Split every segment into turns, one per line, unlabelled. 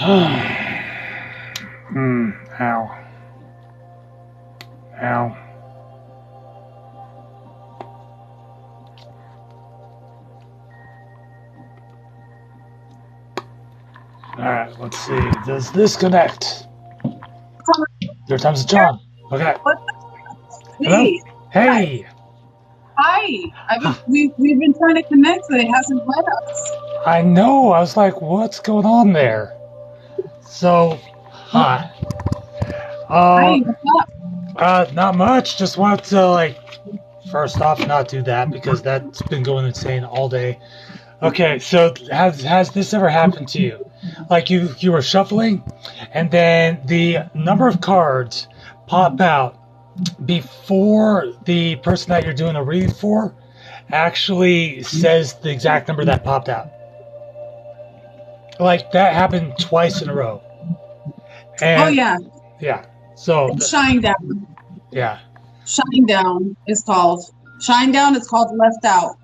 Ow. Ow. Alright, let's see. Does this connect? Third time's a charm. Okay. Hello?
Hey.
Hey!
We've been trying to connect, but it hasn't let us.
I know. I was like, what's going on there? So, hi.
Hi,
Not much. Just wanted to, first off, not do that because that's been going insane all day. Okay, so has this ever happened to you? Like you were shuffling, and then the number of cards pop out before the person that you're doing a reading for actually says the exact number that popped out. Like that happened twice in a row. And yeah. So
Shine Down.
yeah.
Shine Down is called. Shine Down is called Left Out.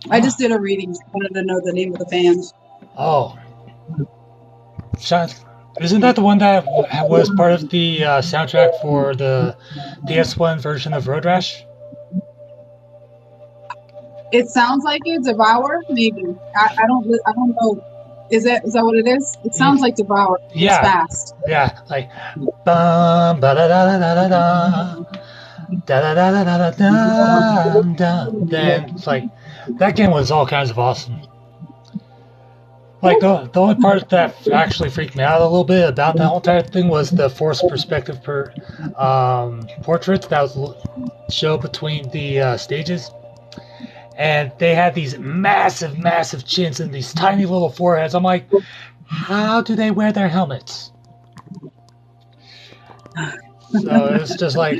I just did a reading. I wanted to know the name of the band.
Oh. Isn't that the one that was part of the soundtrack for the PS1 version of Road Rash?
It sounds like it. Devour, maybe. I don't know. Is that what it is? It sounds like Devour.
Yeah.
It's fast.
Yeah, like bum ba da da da da da da da da da da da da. Then it's like that game was all kinds of awesome. Like the only part that actually freaked me out a little bit about that whole entire thing was the forced perspective portraits that was show between the stages, and they had these massive chins and these tiny little foreheads. I'm like, how do they wear their helmets? So it's just like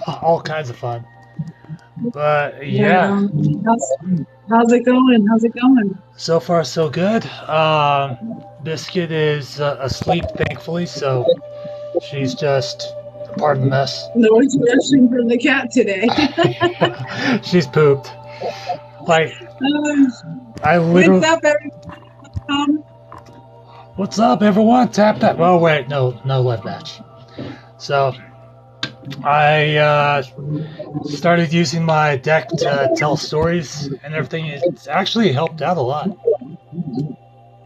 all kinds of fun. But yeah.
How's it going?
So far, so good. Biscuit is asleep, thankfully, so she's just part of the mess.
No interruption from the cat today.
She's pooped. Like, I literally.
What's up, everyone?
What's up, everyone? Tap that. Oh, wait, no left match. So, I started using my deck to tell stories and everything. It's actually helped out a lot.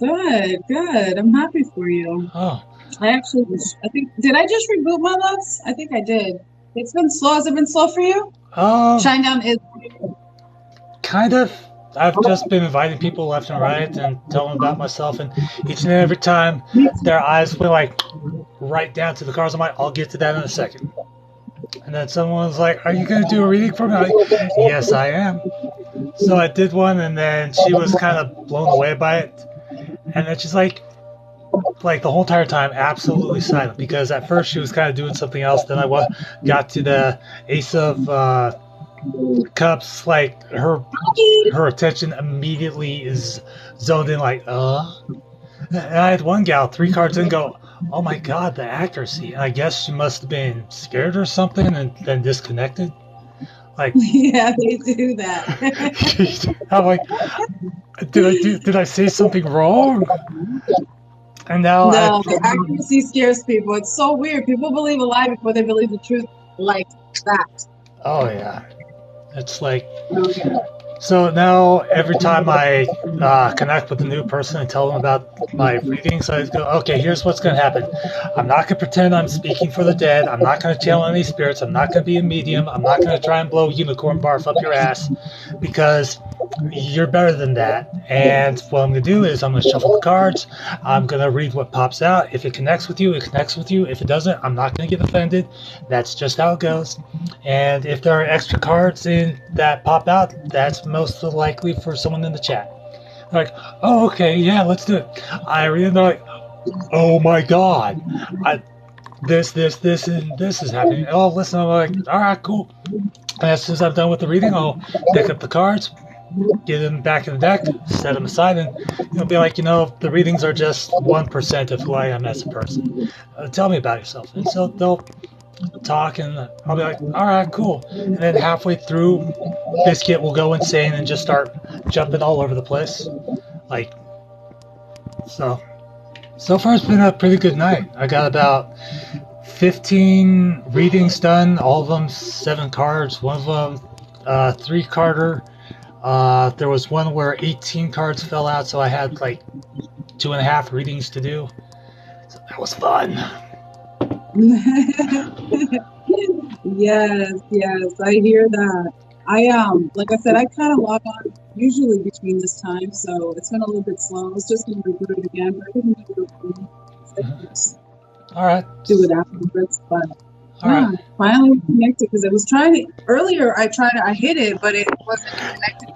Good. I'm happy for you.
Oh.
I think, did I just reboot my loves? I think I did. It's been slow. Has it been slow for you? Shine Down is...
Kind of. I've just been inviting people left and right and telling them about myself, and each and every time their eyes went right down to the cards. I'm like, I'll get to that in a second. And then someone's like, are you going to do a reading for me? I'm like, yes, I am. So I did one, and then she was kind of blown away by it. And then she's like the whole entire time, absolutely silent. Because at first she was kind of doing something else. Then I got to the Ace of Cups. Like her attention immediately is zoned in. And I had one gal 3 cards in go, oh my god, the accuracy. And I guess she must have been scared or something and then disconnected.
Yeah, they do that.
I'm like, did I say something wrong? And now
the accuracy scares people. It's so weird. People believe a lie before they believe the truth like that.
Oh yeah. It's like, so now every time I connect with a new person and tell them about my readings, I go, okay, here's what's going to happen. I'm not going to pretend I'm speaking for the dead. I'm not going to channel any spirits. I'm not going to be a medium. I'm not going to try and blow unicorn barf up your ass because you're better than that. And what I'm going to do is I'm going to shuffle the cards. I'm going to read what pops out. If it connects with you, it connects with you. If it doesn't, I'm not going to get offended. That's just how it goes. And if there are extra cards in that pop out, that's most likely for someone in the chat. They're like, oh, okay, yeah, let's do it. I read it, and they're like, oh my god, this, and this is happening. Oh, listen, I'm like, all right, cool. And as soon as I'm done with the reading, I'll pick up the cards, get them back in the deck, set them aside, and be like, the readings are just 1% of who I am as a person. Tell me about yourself. And so they'll talk, and I'll be like, all right, cool. And then halfway through, Biscuit will go insane and just start jumping all over the place. So So far, it's been a pretty good night. I got about 15 readings done, all of them 7 cards, one of them 3-carder. There was one where 18 cards fell out, so I had like 2.5 readings to do. So that was fun.
Yes, I hear that. Like I said, I kind of log on usually between this time, so it's been a little bit slow. I was just going to reboot it again, but I didn't do it.
All right.
Do it afterwards, but finally connected because it was trying earlier. I hit it, but it wasn't connected.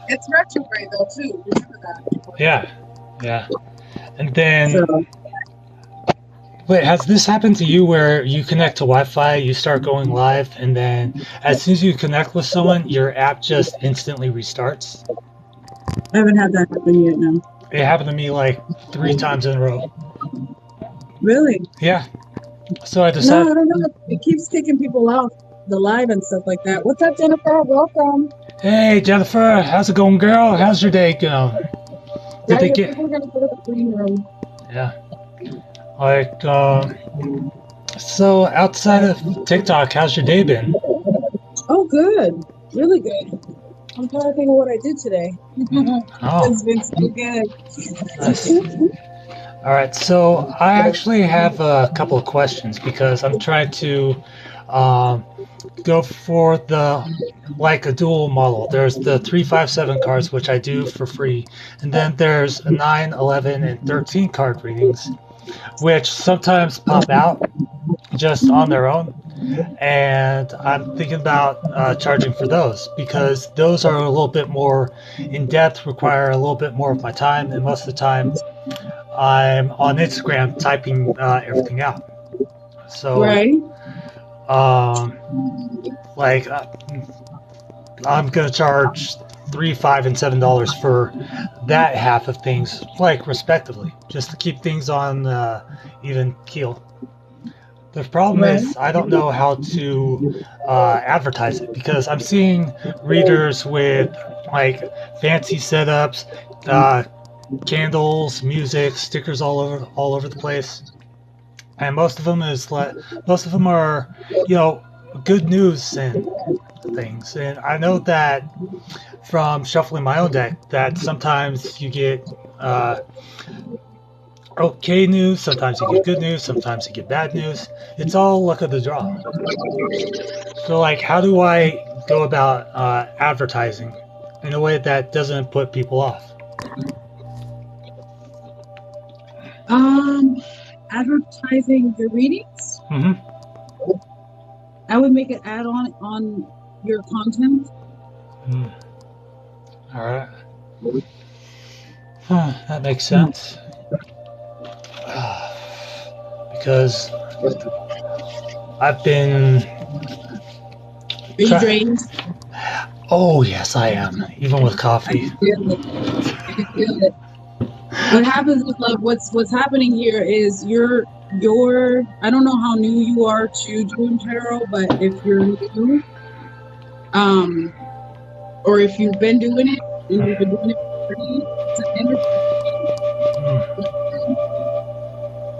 It's retrograde though too. Remember that?
Yeah. And then, wait, has this happened to you where you connect to Wi-Fi, you start going live, and then as soon as you connect with someone, your app just instantly restarts?
I haven't had that happen yet. No.
It happened to me like 3 times in a row.
Really?
Yeah. So I decided.
No, I don't know. It keeps kicking people off the live and stuff like that. What's up, Jennifer? Welcome.
Hey, Jennifer. How's it going, girl? How's your day going?
Did they get? We're gonna go to the green room.
Yeah. Like, so outside of TikTok, how's your day been?
Oh, good. Really good. I'm trying to think of what I did today.
Oh.
It's been so good.
Nice. All right, so I actually have a couple of questions because I'm trying to go for a dual model. There's the 3, 5, 7 cards, which I do for free, and then there's 9, 11, and 13 card readings, which sometimes pop out just on their own. And I'm thinking about charging for those because those are a little bit more in depth, require a little bit more of my time, and most of the time I'm on Instagram typing everything out. So, I'm gonna charge $3, $5, and $7 for that half of things, like respectively, just to keep things on even keel. The problem is I don't know how to advertise it because I'm seeing readers with like fancy setups, candles, music, stickers all over the place, and most of them are good news and things. And I know that from shuffling my own deck that sometimes you get okay news, sometimes you get good news, sometimes you get bad news. It's all luck of the draw. So, like, how do I go about advertising in a way that doesn't put people off?
Advertising your readings?
Mm-hmm.
I would make an add-on on your content.
All right. That makes sense. Because I've been...
Are you drained?
Oh, yes, I am. Even with coffee.
I can feel it. What happens is, like, what's happening here is you're I don't know how new you are to doing tarot, but if you're new, or if you've been doing it and you've been doing it for free, it's an energy.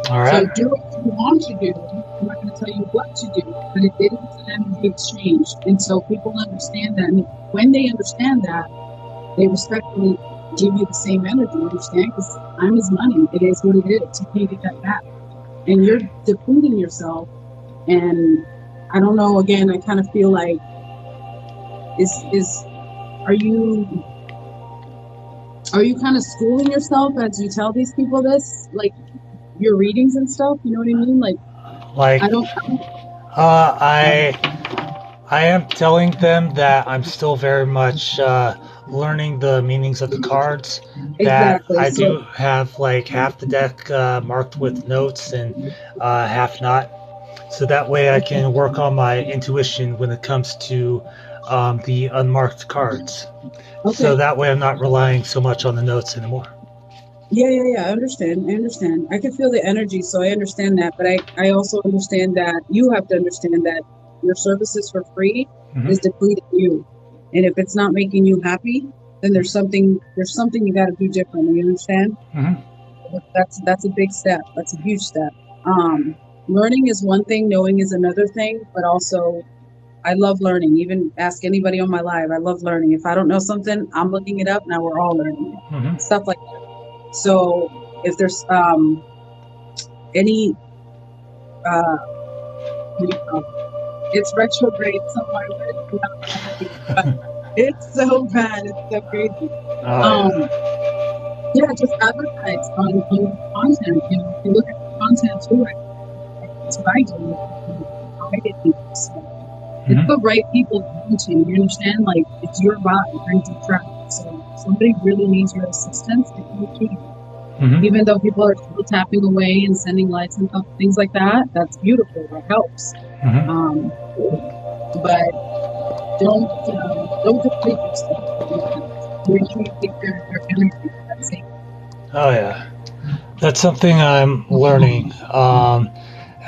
All right.
So do what you want to do. I'm not going to tell you what to do, but it is an energy exchange, and so people understand that. And when they understand that, they respectfully give you the same energy, understand? Because time is money. It is what it is. You can't get that back. And you're depleting yourself. And I don't know, again, I kind of feel like, are you kind of schooling yourself as you tell these people this? Like, your readings and stuff? You know what I mean? Like I don't...
I am telling them that I'm still very much learning the meanings of the cards.
Exactly.
That I do have like half the deck marked with notes and half not. So that way I can work on my intuition when it comes to the unmarked cards. Okay. So that way I'm not relying so much on the notes anymore.
Yeah. I understand. I can feel the energy, so I understand that. But I also understand that you have to understand that your services for free is depleting you. And if it's not making you happy, then there's something you got to do differently. You understand? That's a big step. That's a huge step. Learning is one thing, knowing is another thing, but also I love learning. Even ask anybody on my live. I love learning. If I don't know something, I'm looking it up. Now we're all learning it.
Hmm.
Stuff like that. So if there's any what do you call it? It's retrograde, so my words are not happy, but it's so bad. It's so crazy.
Oh
Um,
yeah.
yeah, just advertise on content. You know, if you look at the content too, that's what I do. I get people. So it's
Hmm.
the right people to you. You understand? Like it's your bot that brings you traffic. So if somebody really needs your assistance, they can reach you.
Hmm.
Even though people are still tapping away and sending likes and things like that, that's beautiful. That helps.
Hmm.
Um, but don't deplete yourself. Make sure you take your energy. That's it.
Oh yeah. That's something I'm learning.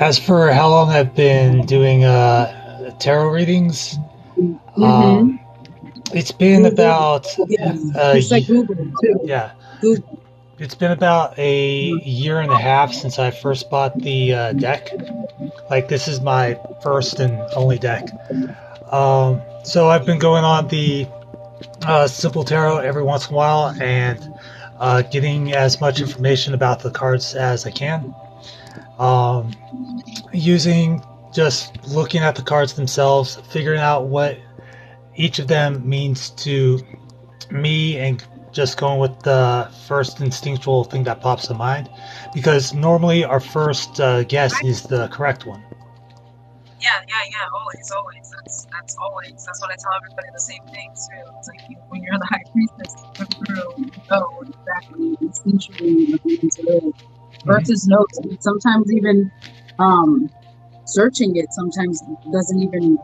As for how long I've been doing tarot readings,
Mm-hmm.
um, it's been
Google,
about
yes.
a
You said Google too.
yeah,
Google.
it's been about a year and a half since I first bought the deck. Like this is my first and only deck. So I've been going on the simple tarot every once in a while and getting as much information about the cards as I can. Um, Using just looking at the cards themselves, figuring out what each of them means to me, and just going with the first instinctual thing that pops to mind. Because normally our first guess is the correct one.
Yeah, yeah, yeah. Always, always. That's always. That's what I tell everybody. The same thing too. It's like when you're the high priestess, you come through, you know exactly instinctually what you need to do.
Hmm.
Versus notes. Sometimes even um, searching it sometimes doesn't even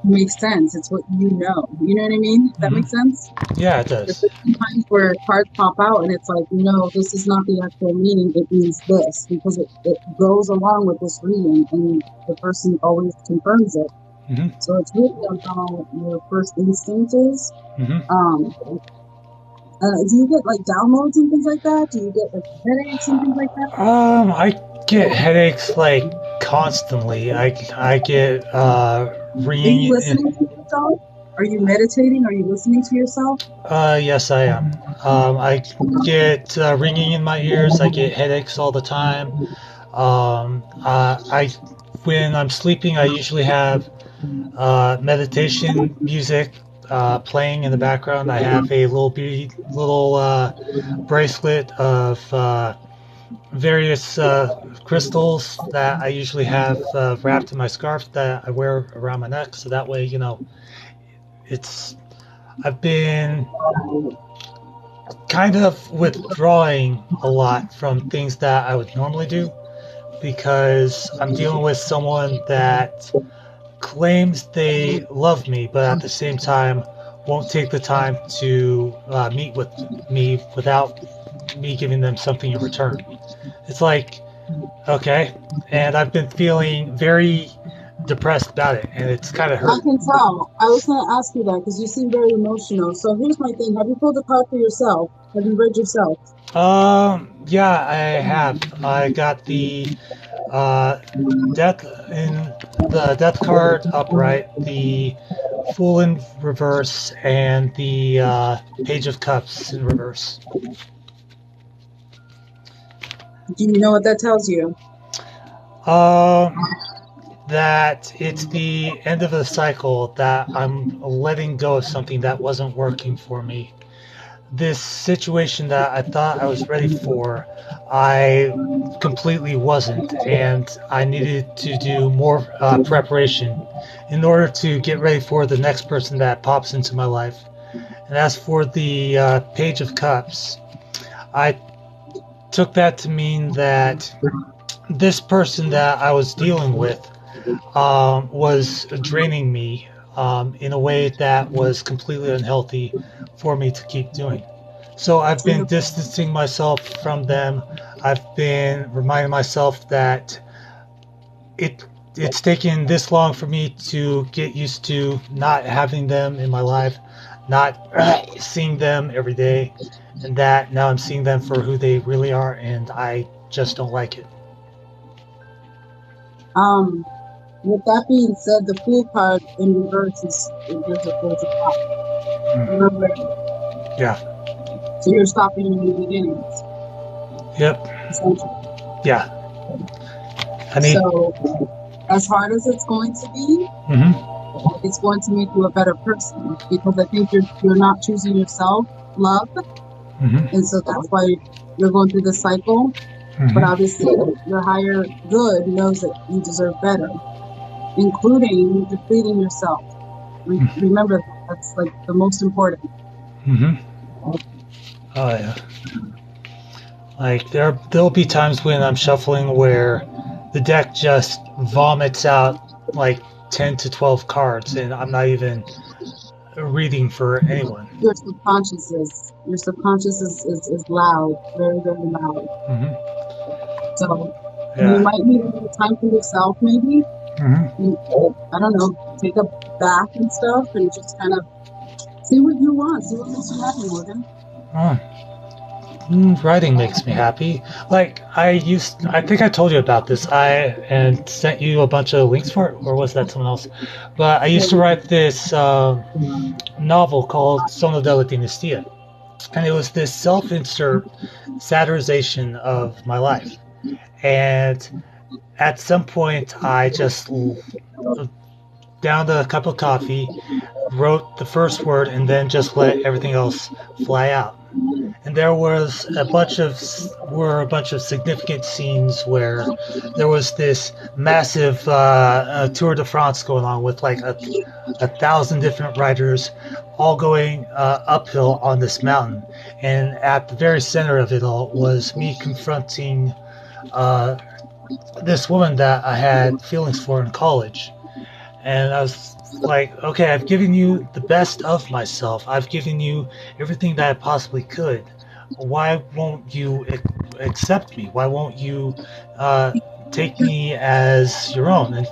make sense. It's what you know. You know what I mean? Does that
Hmm.
make sense?
Yeah, it
There's
does.
certain times where cards pop out and it's like, no, this is not the actual meaning. It means this because it goes along with this reading and the person always confirms it.
Hmm.
So it's really on how your first instinct is.
Hmm.
Do you get like downloads and things like that? Do you get like headaches and things like that?
I get headaches like constantly. I get
Are you
ringing.
listening to yourself? Are you meditating? Are you listening to yourself?
Yes, I am. I get ringing in my ears. I get headaches all the time. I when I'm sleeping, I usually have meditation music playing in the background. I have a little bracelet of various crystals that I usually have wrapped in my scarf that I wear around my neck. So that way, it's. I've been kind of withdrawing a lot from things that I would normally do because I'm dealing with someone that claims they love me, but at the same time won't take the time to meet with me without me giving them something in return. It's like, okay, and I've been feeling very depressed about it, and it's kind of
I
hurt.
can tell. I was going to ask you that because you seem very emotional. So here's my thing. Have you pulled a card for yourself? Have you read yourself?
Yeah, I have. I got the uh, death in the death card upright, the Fool in reverse, and the Page of Cups in reverse.
Do you know what that tells you?
Um, that it's the end of a cycle, that I'm letting go of something that wasn't working for me. This situation that I thought I was ready for, I completely wasn't, and I needed to do more preparation in order to get ready for the next person that pops into my life. And as for the Page of Cups, I took that to mean that this person that I was dealing with was draining me in a way that was completely unhealthy for me to keep doing. So I've been distancing myself from them. I've been reminding myself that it it's taken this long for me to get used to not having them in my life. not seeing them every day, and that now I'm seeing them for who they really are, and I just don't like it.
With that being said, the Fool card in reverse is there's a top. Remember?
Yeah.
So you're stopping new beginnings.
Yep.
Essentially.
Yeah.
So, as hard as it's going to be, it's going to make you a better person, because I think you're not choosing yourself, love, and so that's why you're going through this cycle. But obviously, your higher good knows that you deserve better, including depleting yourself. Remember, that's like the most important.
Oh yeah. Like there'll be times when I'm shuffling where the deck just vomits out like 10 to 12 cards, and I'm not even reading for anyone.
Your subconscious is loud, very, very loud. So you might need a little time for yourself, maybe. I don't know, take a bath and stuff, and just kind of see what you want, see what makes you happy, Morgan.
Writing makes me happy. Like I think I told you about this. And sent you a bunch of links for it, or was that someone else? But I used to write this novel called Sono della Dinastia, and it was this self-insert satirization of my life. And at some point, I just downed a cup of coffee, wrote the first word, and then just let everything else fly out. And there was a bunch of significant scenes where there was this massive Tour de France going on with like a 1,000 different riders all going uphill on this mountain. And at the very center of it all was me confronting this woman that I had feelings for in college. And I was like, okay, I've given you the best of myself. I've given you everything that I possibly could. Why won't you accept me? Why won't you take me as your own? And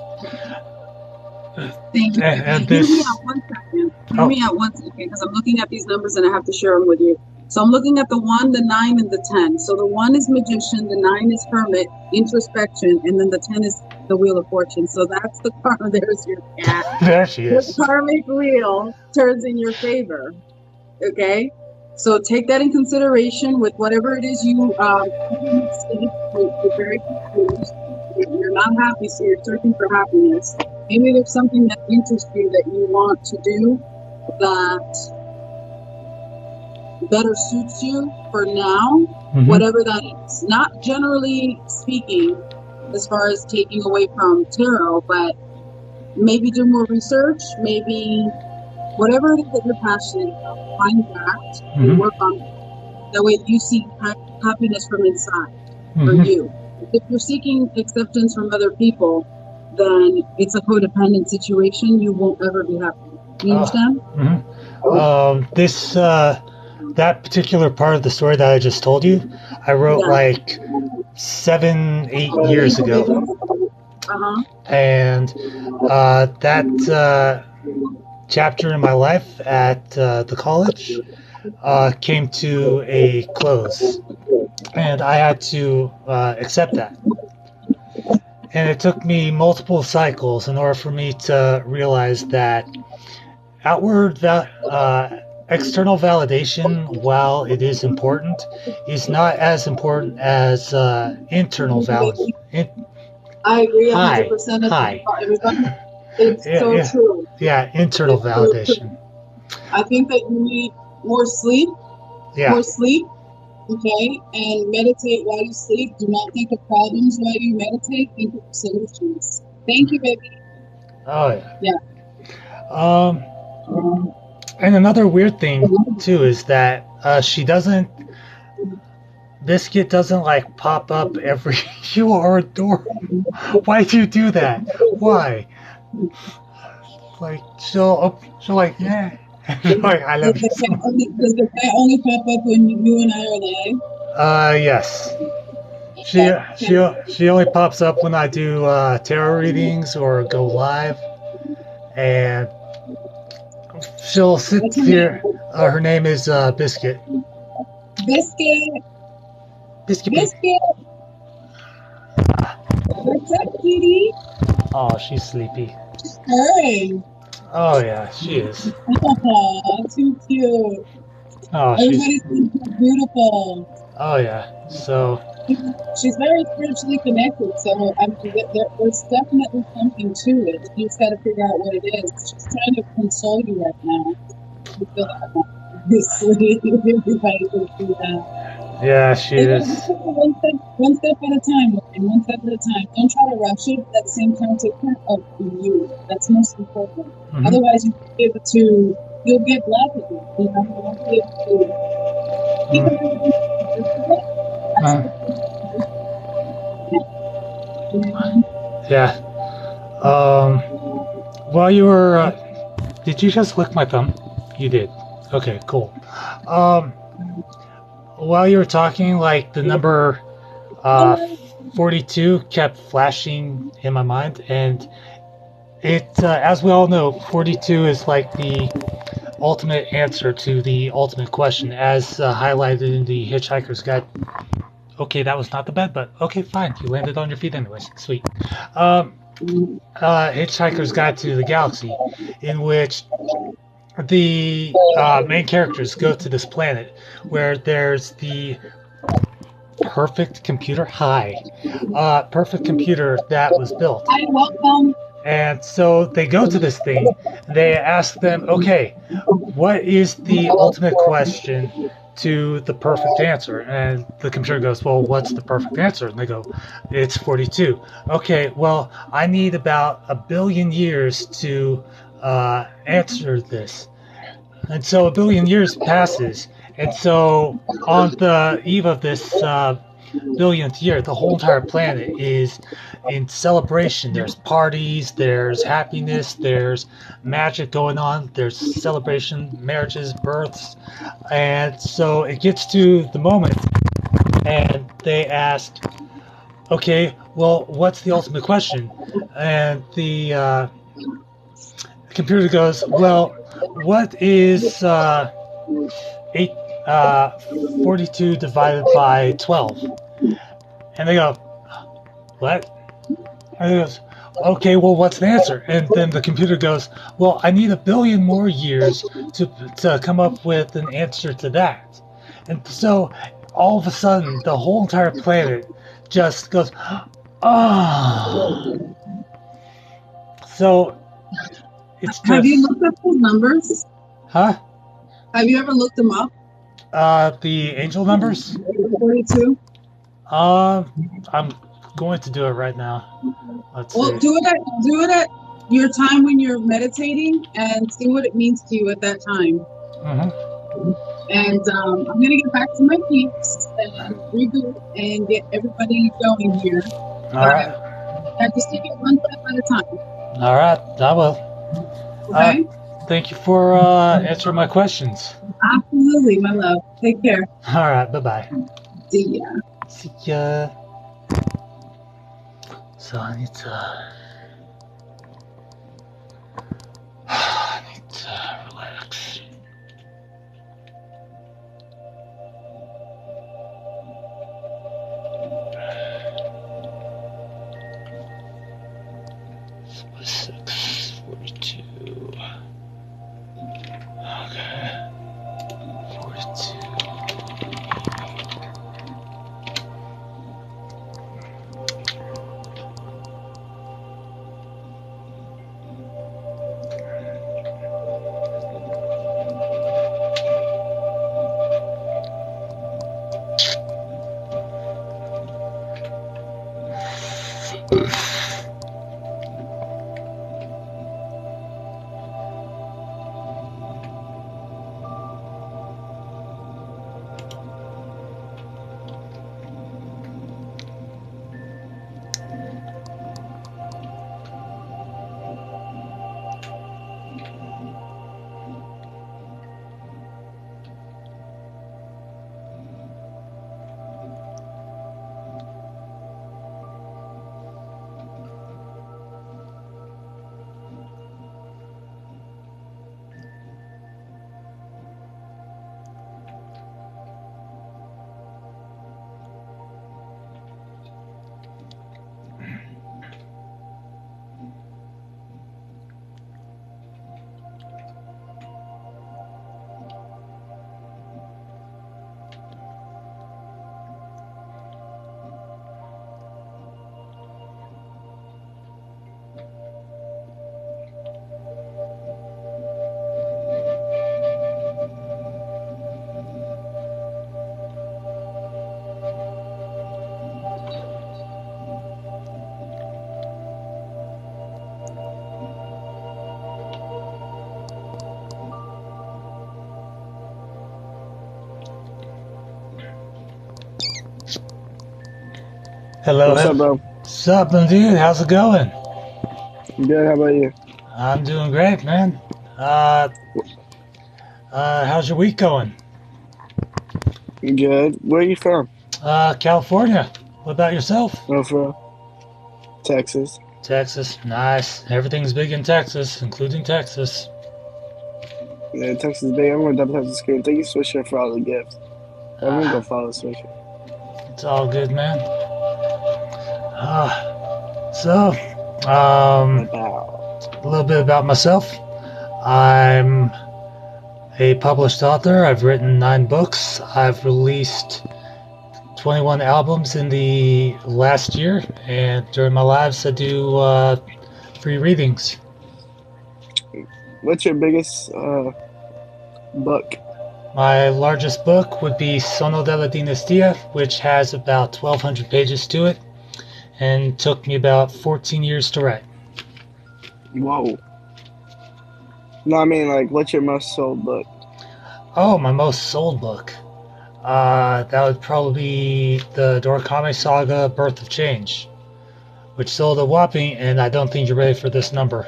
Thank you. Hear me out 1 second. Hear me out 1 second, because I'm looking at these numbers and I have to share them with you. So I'm looking at the 1, the 9, and the 10. So the 1 is magician, the 9 is hermit, introspection, and then the 10 is the wheel of fortune. So that's the karma. There's your cat.
There she is.
The karmic wheel turns in your favor. Okay? So take that in consideration with whatever it is you you're very confused. You're not happy, so you're searching for happiness. Maybe there's something that interests you that you want to do that better suits you for now, whatever that is. Not generally speaking, as far as taking away from tarot, but maybe do more research, maybe whatever it is that you're passionate about, find that and work on it. That way you see happiness from inside for you. If you're seeking acceptance from other people, then it's a codependent situation. You won't ever be happy. You understand?
That particular part of the story that I just told you, I wrote like 7, 8 years ago. And that chapter in my life at the college came to a close. And I had to accept that. And it took me multiple cycles in order for me to realize that external validation, while it is important, is not as important as internal validation.
I agree 100%. It's so true.
Yeah, internal validation.
I think that you need more sleep.
Yeah.
More sleep. Okay, and meditate while you sleep. Do not think of problems while you meditate. Think of solutions. Thank you, baby.
Oh yeah. Yeah. And another weird thing too is that Biscuit doesn't like pop up every. You are adorable. Why do you do that? Why? Like she'll like yeah. Like, I love you.
Does the cat only pop up when you and I are live?
Yes. She only pops up when I do tarot readings or go live, and She'll sit
What's her
here.
name?
Her name is Biscuit.
Biscuit.
Biscuit baby.
Biscuit. What's up, kitty?
Oh, she's sleepy.
Hey.
Oh yeah, she is.
Oh, too cute.
Oh, she's.
Everybody thinks she's beautiful.
Oh yeah. So
She's very spiritually connected, so I mean, there's definitely something to it. You just got to figure out what it is. She's trying to console you right now. You feel that, obviously. Everybody can see that.
yeah, she
Take
is.
it one step at a time, okay? One step at a time. Don't try to rush it, but at the same time, take care of you. That's most important.
Mm-hmm.
Otherwise, you won't be able to, you'll get blockages. You know, you won't be able to, even everything that's
Uh, yeah. While you were, did you just lick my thumb? You did. Okay, cool. Um, while you were talking, like the number uh, 42 kept flashing in my mind, and it, as we all know, 42 is like the ultimate answer to the ultimate question, as highlighted in the Hitchhiker's Guide. Okay, that was not the bed, but okay, fine. You landed on your feet anyways. Sweet. Um, Hitchhiker's Guide to the Galaxy, in which the main characters go to this planet where there's the perfect computer. Perfect computer that was built.
Hi, welcome.
And so they go to this thing. They ask them, okay, what is the ultimate question to the perfect answer? And the computer goes, well, what's the perfect answer? And they go, it's 42. Okay, well, I need about 1 billion years to answer this. And so 1 billion years passes. And so on the eve of this billionth year, the whole entire planet is in celebration. There's parties, there's happiness, there's magic going on, there's celebration, marriages, births. And so it gets to the moment, and they ask, okay, well, what's the ultimate question? And the computer goes, well, what is eight, uh, 42 divided by 12? And they go, what? And he goes, okay, well, what's the answer? And then the computer goes, well, I need 1 billion more years to come up with an answer to that. And so all of a sudden, the whole entire planet just goes, oh. So it's
Have you
just,
looked up those numbers?
huh?
Have you ever looked them up?
The angel numbers?
42?
I'm going to do it right now. Let's
Well,
see.
do it at your time when you're meditating and see what it means to you at that time.
Mm-hmm.
And I'm going to get back to my peeps and reboot and get everybody going here.
All right.
I just take it one step at a time.
All right. I will.
Okay?
Thank you for answering my questions.
Absolutely, my love. Take care.
All right. Bye bye.
See ya.
See ya. So I need to. I need to relax. Six, 42. Okay. 42. Hello,
What's up,
hello.
bro?
What's up, dude? How's it going?
Good. How about you?
I'm doing great, man. Uh, how's your week going?
Good. Where are you from?
California. What about yourself?
I'm from Texas.
Texas. Nice. Everything's big in Texas, including Texas.
Yeah, Texas Bay. I'm on double tap the screen. Thank you, Swisher, for all the gifts. Everyone go
Uh,
follow Swisher.
it's all good, man. So, um,
About.
a little bit about myself. I'm a published author. I've written 9 books. I've released 21 albums in the last year, and during my lives, I do free readings.
What's your biggest book?
My largest book would be Sono della Dinastia, which has about 1,200 pages to it, and took me about 14 years to write.
Whoa. No, I mean, like, what's your most sold book?
Oh, my most sold book. That would probably be the Dorakame Saga Birth of Change, which sold a whopping, and I don't think you're ready for this number,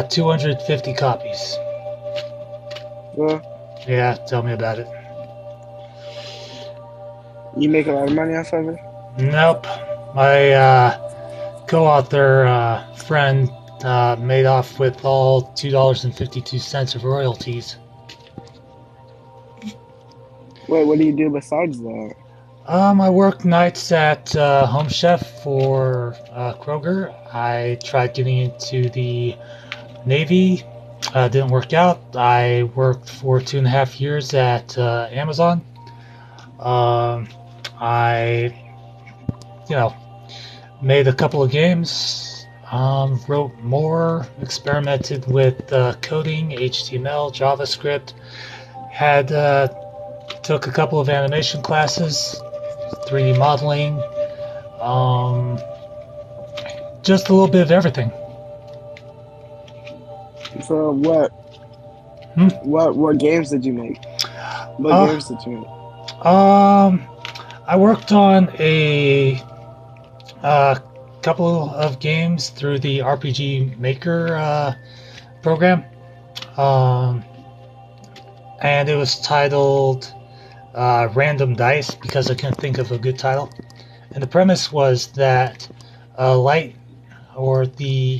250 copies.
Well,
Yeah, tell me about it.
you make a lot of money off of it?
Nope. My co-author friend made off with all $2.52 of royalties.
Wait, what do you do besides that?
I work nights at Home Chef for Kroger. I tried getting into the Navy. Didn't work out. I worked for 2.5 years at Amazon. Um, I, you know, made a couple of games, wrote more, experimented with coding, HTML, JavaScript, had took a couple of animation classes, 3D modeling, just a little bit of everything.
So what?
Hmm?
What games did you make? What
Uh,
games did you make?
I worked on a couple of games through the RPG Maker program, um, and it was titled Random Dice because I couldn't think of a good title. And the premise was that light, or the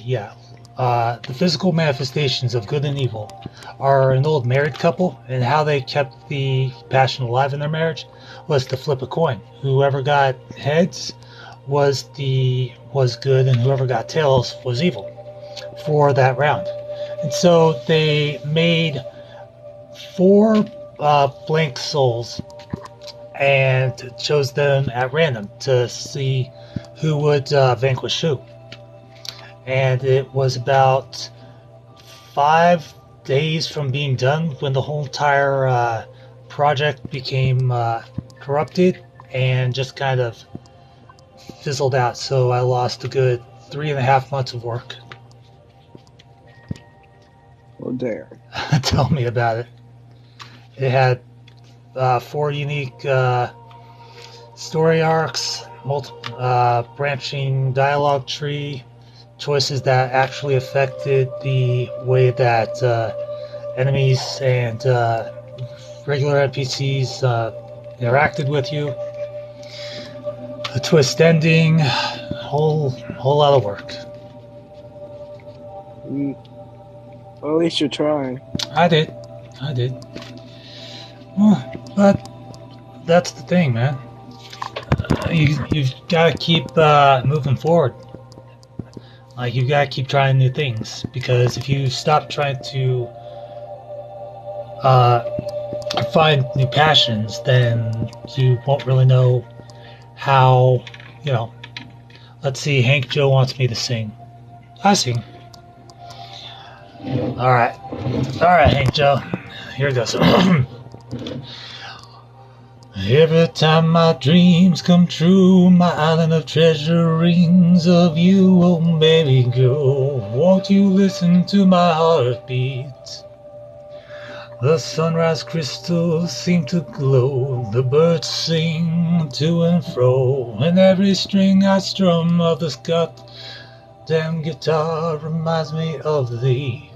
physical manifestations of good and evil, are an old married couple, and how they kept the passion alive in their marriage was to flip a coin. Whoever got heads was good, and whoever got tails was evil for that round. And so they made 4 blank souls and chose them at random to see who would vanquish who. And it was about 5 days from being done when the whole entire project became corrupted and just kind of fizzled out. So I lost a good 3.5 months of work.
Oh, damn.
Tell me about it. It had 4 unique story arcs, branching dialogue tree, choices that actually affected the way that enemies and regular NPCs interacted with you, a twist ending, whole lot of work.
Well, at least you're trying.
I did. But that's the thing, man. You've got to keep moving forward. Like, you gotta keep trying new things, because if you stop trying to find new passions, then you won't really know how, let's see, Hank Joe wants me to sing. I sing. Alright, Hank Joe, here it goes. Every time my dreams come true, my island of treasure rings of you, oh baby girl. Won't you listen to my heartbeat? The sunrise crystals seem to glow, the birds sing to and fro, and every string I strum of this goddamn guitar reminds me of thee.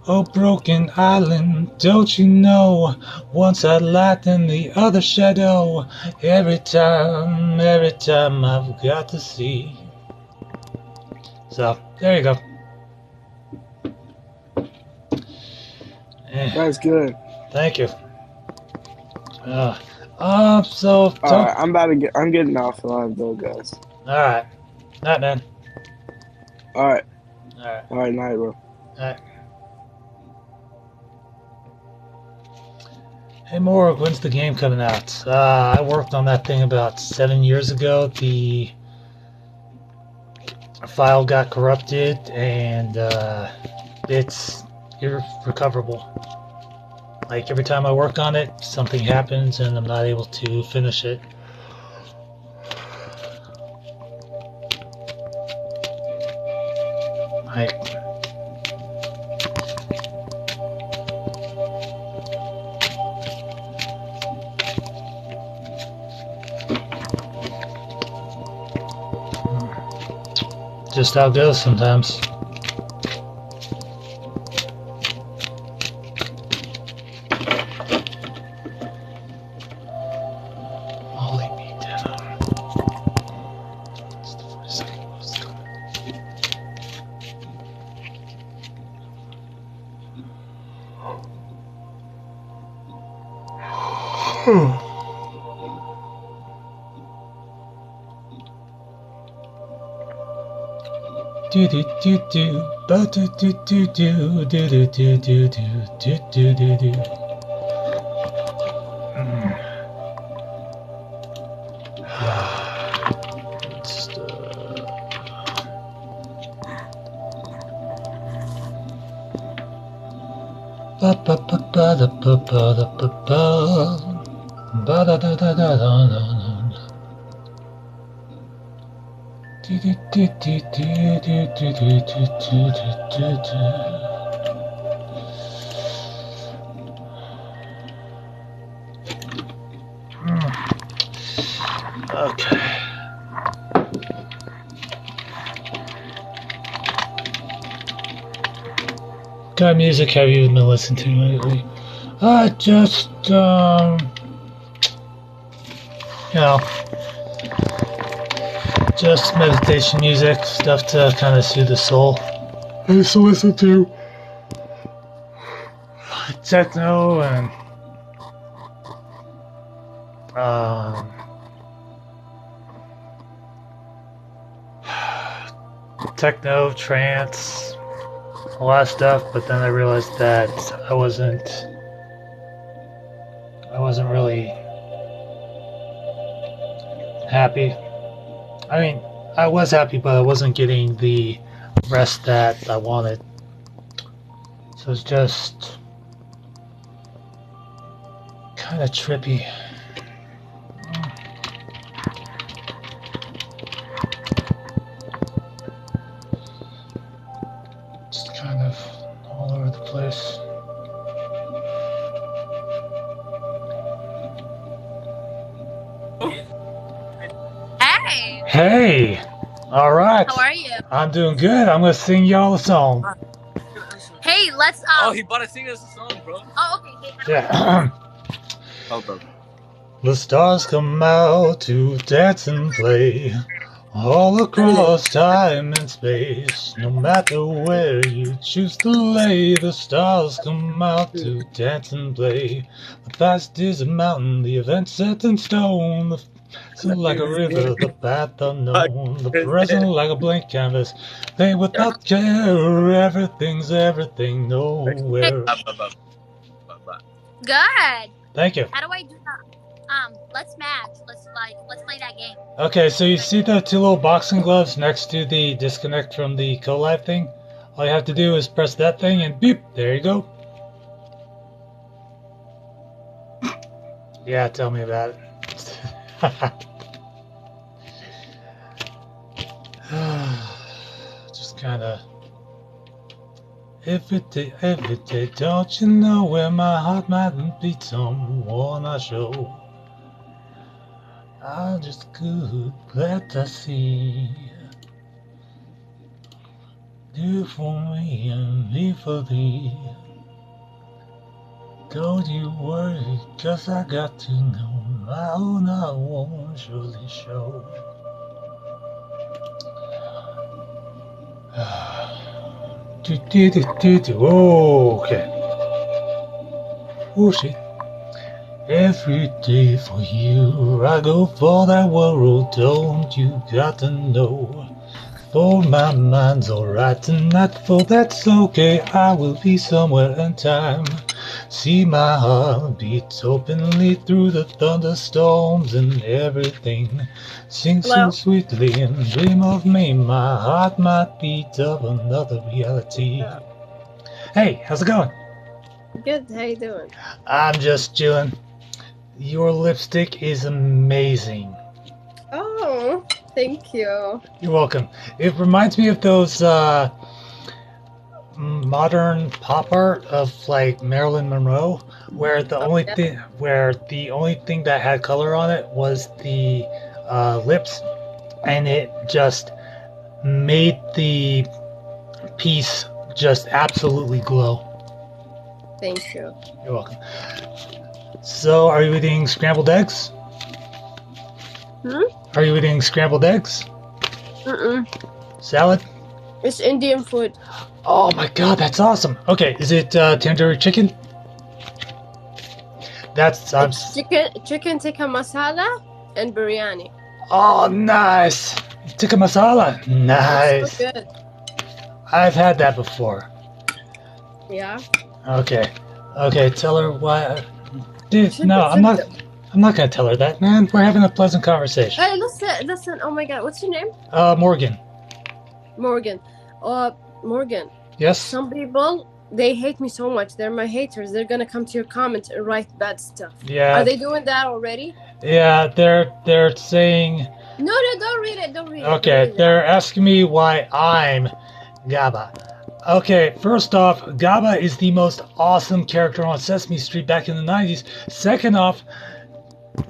Oh, broken island, don't you know, one side light and the other shadow, every time I've got to see. So, there you go.
That's good.
Thank you. So
All right, I'm getting off live though, guys.
Alright. Night, man.
All right,
Alright.
night, bro.
Alright. Hey, Morg, when's the game coming out? I worked on that thing about 7 years ago. The file got corrupted, and it's irrecoverable. Like, every time I work on it, something happens, and I'm not able to finish it. Just how it goes sometimes. Holy me down. It's the 42nd most coming. Do do do do, ba do do do do, do do do do do, do do do do. Ba ba ba ba da ba ba da ba ba, ba da da da da da da. Do do do do do do do do do do do. Okay. What kind of music have you been listening to lately? Just you know, just meditation music, stuff to kind of soothe the soul. I used to listen to techno and techno, trance, a lot of stuff, but then I realized that I wasn't really happy. I mean, I was happy, but I wasn't getting the rest that I wanted. So it's just kind of trippy. Just kind of all over the place.
Hey!
Hey! Alright.
How are you?
I'm doing good. I'm gonna sing y'all a song.
Hey, let's
Oh, he about to sing us a song, bro.
Oh, okay. Hey,
Yeah.
Oh, bro.
The stars come out to dance and play all across time and space. No matter where you choose to lay, the stars come out to dance and play. The past is a mountain, the event set in stone. The future like a river, the path unknown. The present like a blank canvas, paint without care. Everything's everything nowhere.
good.
Thank you.
How do I do that? Let's match. Let's play that game.
Okay, so you see the two little boxing gloves next to the disconnect from the co-live thing? All you have to do is press that thing and beep, there you go. Yeah, tell me about it. Just kind of every day, don't you know where my heart might be someone I show? I'm just good, glad to see you for me and me for thee. Don't you worry, 'cause I got to know my own I won't surely show. Oh, okay. Oh shit. Every day for you, I go for that world, don't you got to know? For my mind's alright tonight, for that's okay, I will be somewhere in time. See my heart beat openly through the thunderstorms and everything. Sing so
Hello?
sweetly and dream of me, my heart might beat of another reality.
Yeah.
Hey, how's it going?
Good, how you doing?
I'm just chilling. Your lipstick is amazing.
Oh, thank you.
You're welcome. It reminds me of those modern pop art of like Marilyn Monroe, where the only thing that had color on it was the lips, and it just made the piece just absolutely glow.
Thank you.
You're welcome. So, are you eating scrambled eggs?
Hmm?
Are you eating scrambled eggs? Salad?
It's Indian food.
Oh my god, that's awesome. Okay, is it tandoori chicken? That's
It's chicken tikka masala and biryani.
Oh, nice. Tikka masala. Nice.
It's so good.
I've had that before.
Yeah.
Okay. Okay, tell her why. Dude,
Should
no,
be
I'm not
simple.
I'm not gonna tell her that, man. We're having a pleasant conversation.
Hey, listen. Oh my god, what's your name?
Morgan.
Morgan. Morgan.
Yes?
Some people, they hate me so much. They're my haters. They're gonna come to your comments and write bad stuff.
Yeah.
Are they doing that already?
Yeah, they're saying
No, don't read it. Don't read it.
okay, they're asking me why I'm Gaba. Okay, first off, Gaba is the most awesome character on Sesame Street back in the 90s. Second off,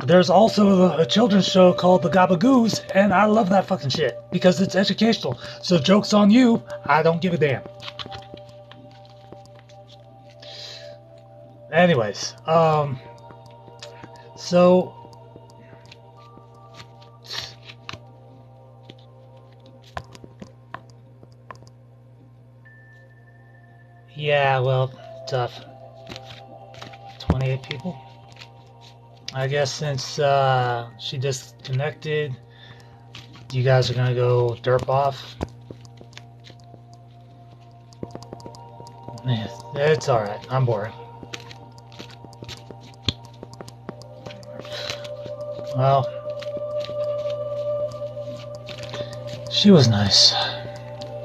there's also a children's show called The Gabagoos, and I love that fucking shit because it's educational. So joke's on you, I don't give a damn. Anyways, so yeah, well, tough. 28 people. I guess since she disconnected, you guys are gonna go derp off. Yeah, it's alright. I'm bored. Well, she was nice.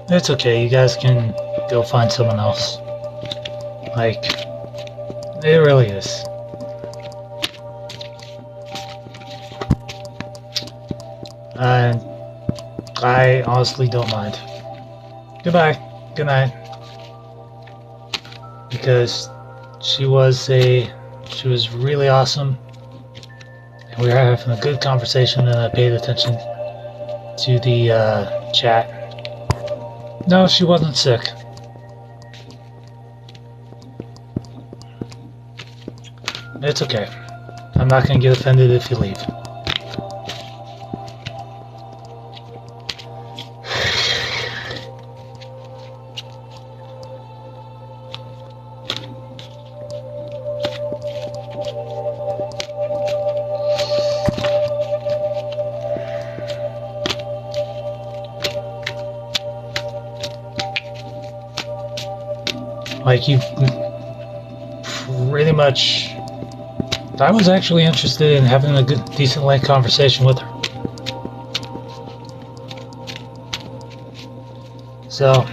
It's okay. You guys can go find someone else. Like, it really is. And I honestly don't mind. Goodbye. Good night. Because she was really awesome. And we were having a good conversation, and I paid attention to the chat. No, she wasn't sick. It's okay. I'm not gonna get offended if you leave. Like, you pretty much... I was actually interested in having a good, decent length conversation with her. So...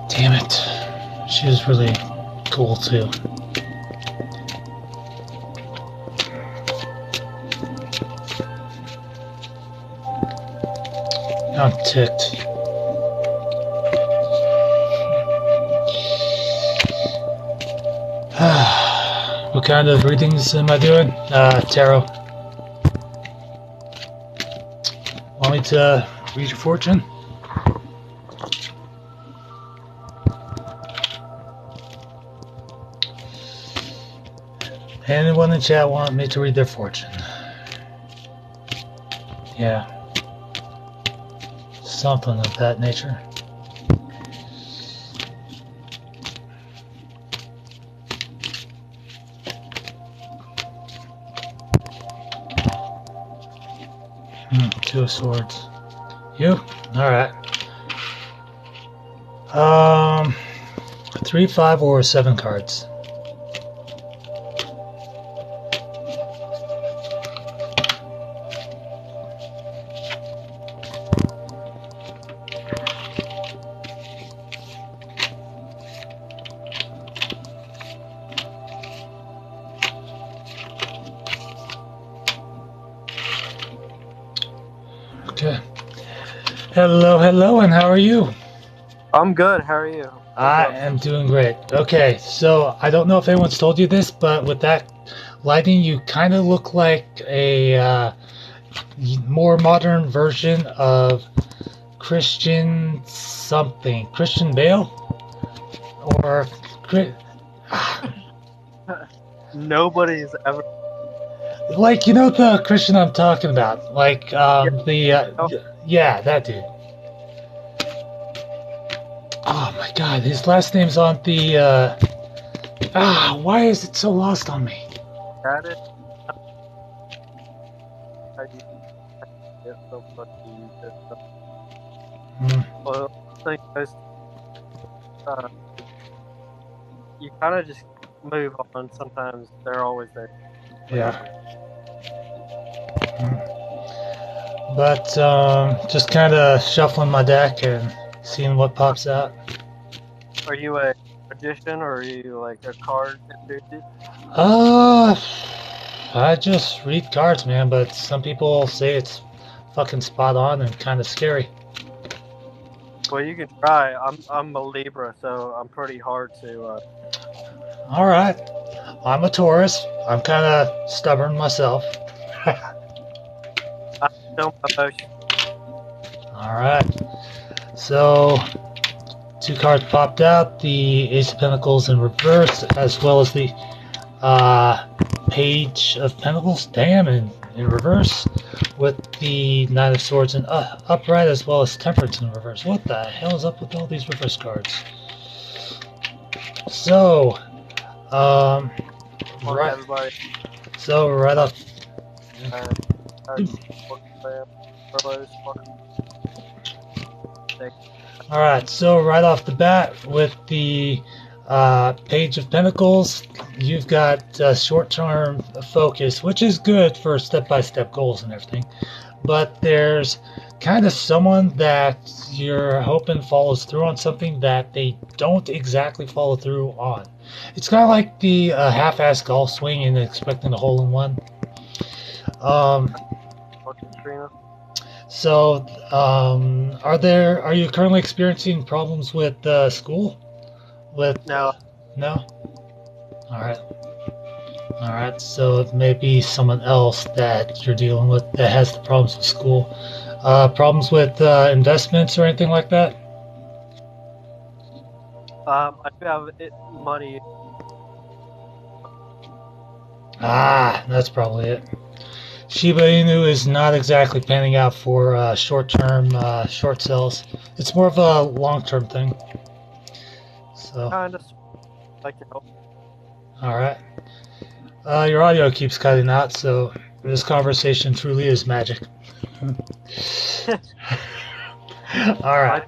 damn it. she was really cool too. I'm ticked. What kind of readings am I doing? Tarot. Want me to read your fortune? Anyone in chat want me to read their fortune? Yeah. Something of that nature. Two of Swords. You? Alright. 3, 5, or 7 cards. Okay. Hello, and how are you?
I'm good. How are you?
I am doing great. Okay, so I don't know if anyone's told you this, but with that lighting, you kind of look like a more modern version of Christian something. Christian Bale? Or...
Nobody's ever...
Like, you know the Christian I'm talking about? Like, yeah, that dude. Oh my god, his last name's on the, why is it so lost on me?
Got it? I get so fucking good stuff. Well, I think you kind of just move on. Sometimes they're always there.
Yeah. But, just kind of shuffling my deck and seeing what pops out.
Are you a magician or are you like a card enthusiast?
I just read cards, man, but some people say it's fucking spot on and kind of scary.
Well, you can try. I'm a Libra, so I'm pretty hard to.
All right, I'm a Taurus. I'm kind of stubborn myself.
I don't emotion.
All right, so 2 cards popped out: the Ace of Pentacles in reverse, as well as the Page of Pentacles. Damn, in reverse, with the Nine of Swords in upright, as well as Temperance in reverse. What the hell is up with all these reverse cards? So, right.
Everybody.
So right off. All right. So right off the bat, with the Page of Pentacles, you've got short-term focus, which is good for step-by-step goals and everything. But there's kind of someone that you're hoping follows through on something that they don't exactly follow through on. It's kind of like the half-ass golf swing and expecting a hole-in-one. So, are you currently experiencing problems with school?
No.
No? Alright. Alright, so it may be someone else that you're dealing with that has the problems with school. Problems with investments or anything like that?
I do have money.
That's probably it. Shiba Inu is not exactly panning out for short-term short sales. It's more of a long-term thing. So.
Kind of like your help.
All right. Your audio keeps cutting out, so this conversation truly is magic. All right.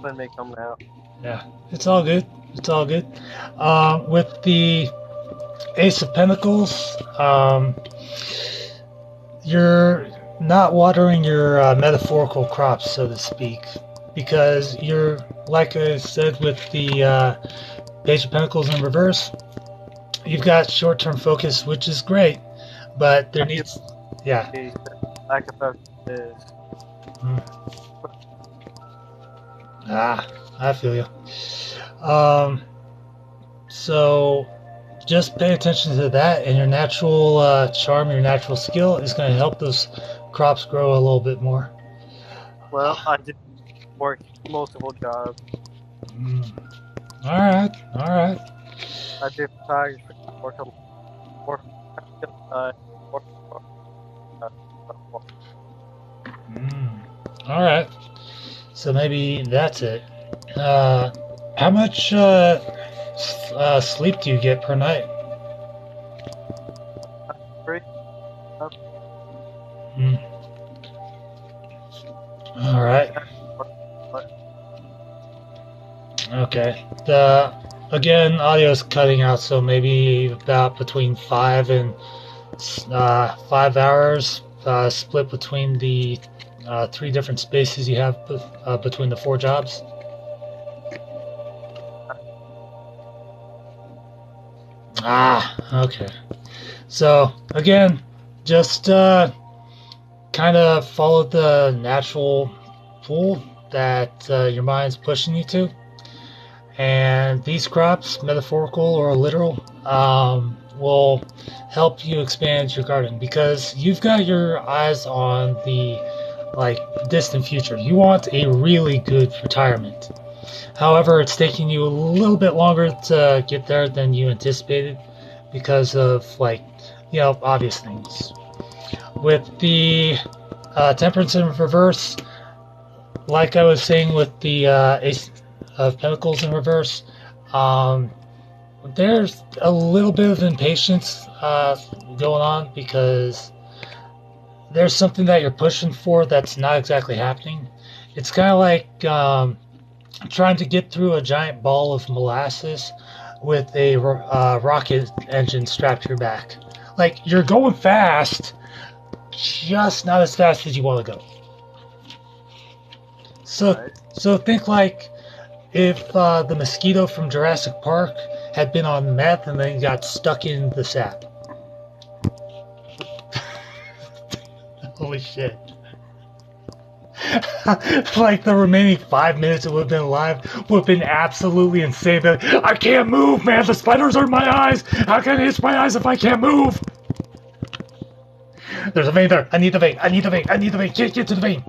When they come out.
Yeah, it's all good. It's all good. With the Ace of Pentacles, you're not watering your metaphorical crops, so to speak, because you're, like I said, with the Page of Pentacles in reverse. You've got short-term focus, which is great, but there needs, yeah.
The lack of focus is
I feel you. So just pay attention to that, and your natural charm, your natural skill is going to help those crops grow a little bit more.
well, I did work multiple jobs.
All right.
I did photography, work on work.
All right. So maybe that's it. How much sleep do you get per night? All right. Okay. Again, audio is cutting out, so maybe about between 5 and 5 hours, split between the 3 different spaces you have between the 4 jobs. Okay. So again, just kind of follow the natural pull that your mind's pushing you to. And these crops, metaphorical or literal, will help you expand your garden, because you've got your eyes on the distant future. You want a really good retirement. However, it's taking you a little bit longer to get there than you anticipated because of obvious things. With the temperance in reverse, like I was saying with the Ace of Pentacles in reverse, there's a little bit of impatience going on because there's something that you're pushing for that's not exactly happening. It's kind of like trying to get through a giant ball of molasses with a rocket engine strapped to your back. Like, you're going fast, just not as fast as you want to go. So think like if the mosquito from Jurassic Park had been on meth and then got stuck in the sap. Holy shit. Like, the remaining 5 minutes it would have been alive would have been absolutely insane. But I can't move, man. The spiders are in my eyes. How can I itch my eyes if I can't move? There's a vein there. I need the vein. Get to the vein.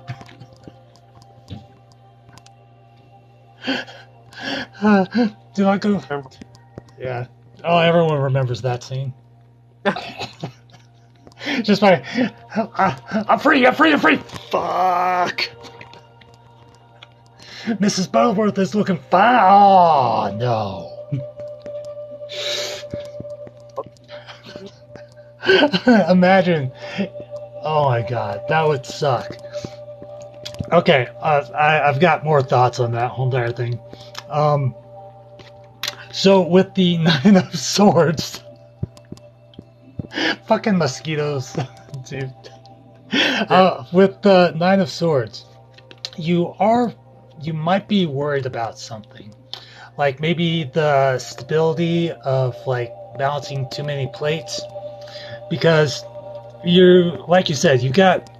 Do I go? Yeah. Oh, everyone remembers that scene. Just by, I'm free. Fuck. Mrs. Butterworth is looking fine. Oh, no. Imagine. Oh my god, that would suck. Okay, I've got more thoughts on that whole entire thing. So with the Nine of Swords, fucking mosquitoes, dude. With the Nine of Swords, you might be worried about something, like maybe the stability of balancing too many plates, because like you said, you got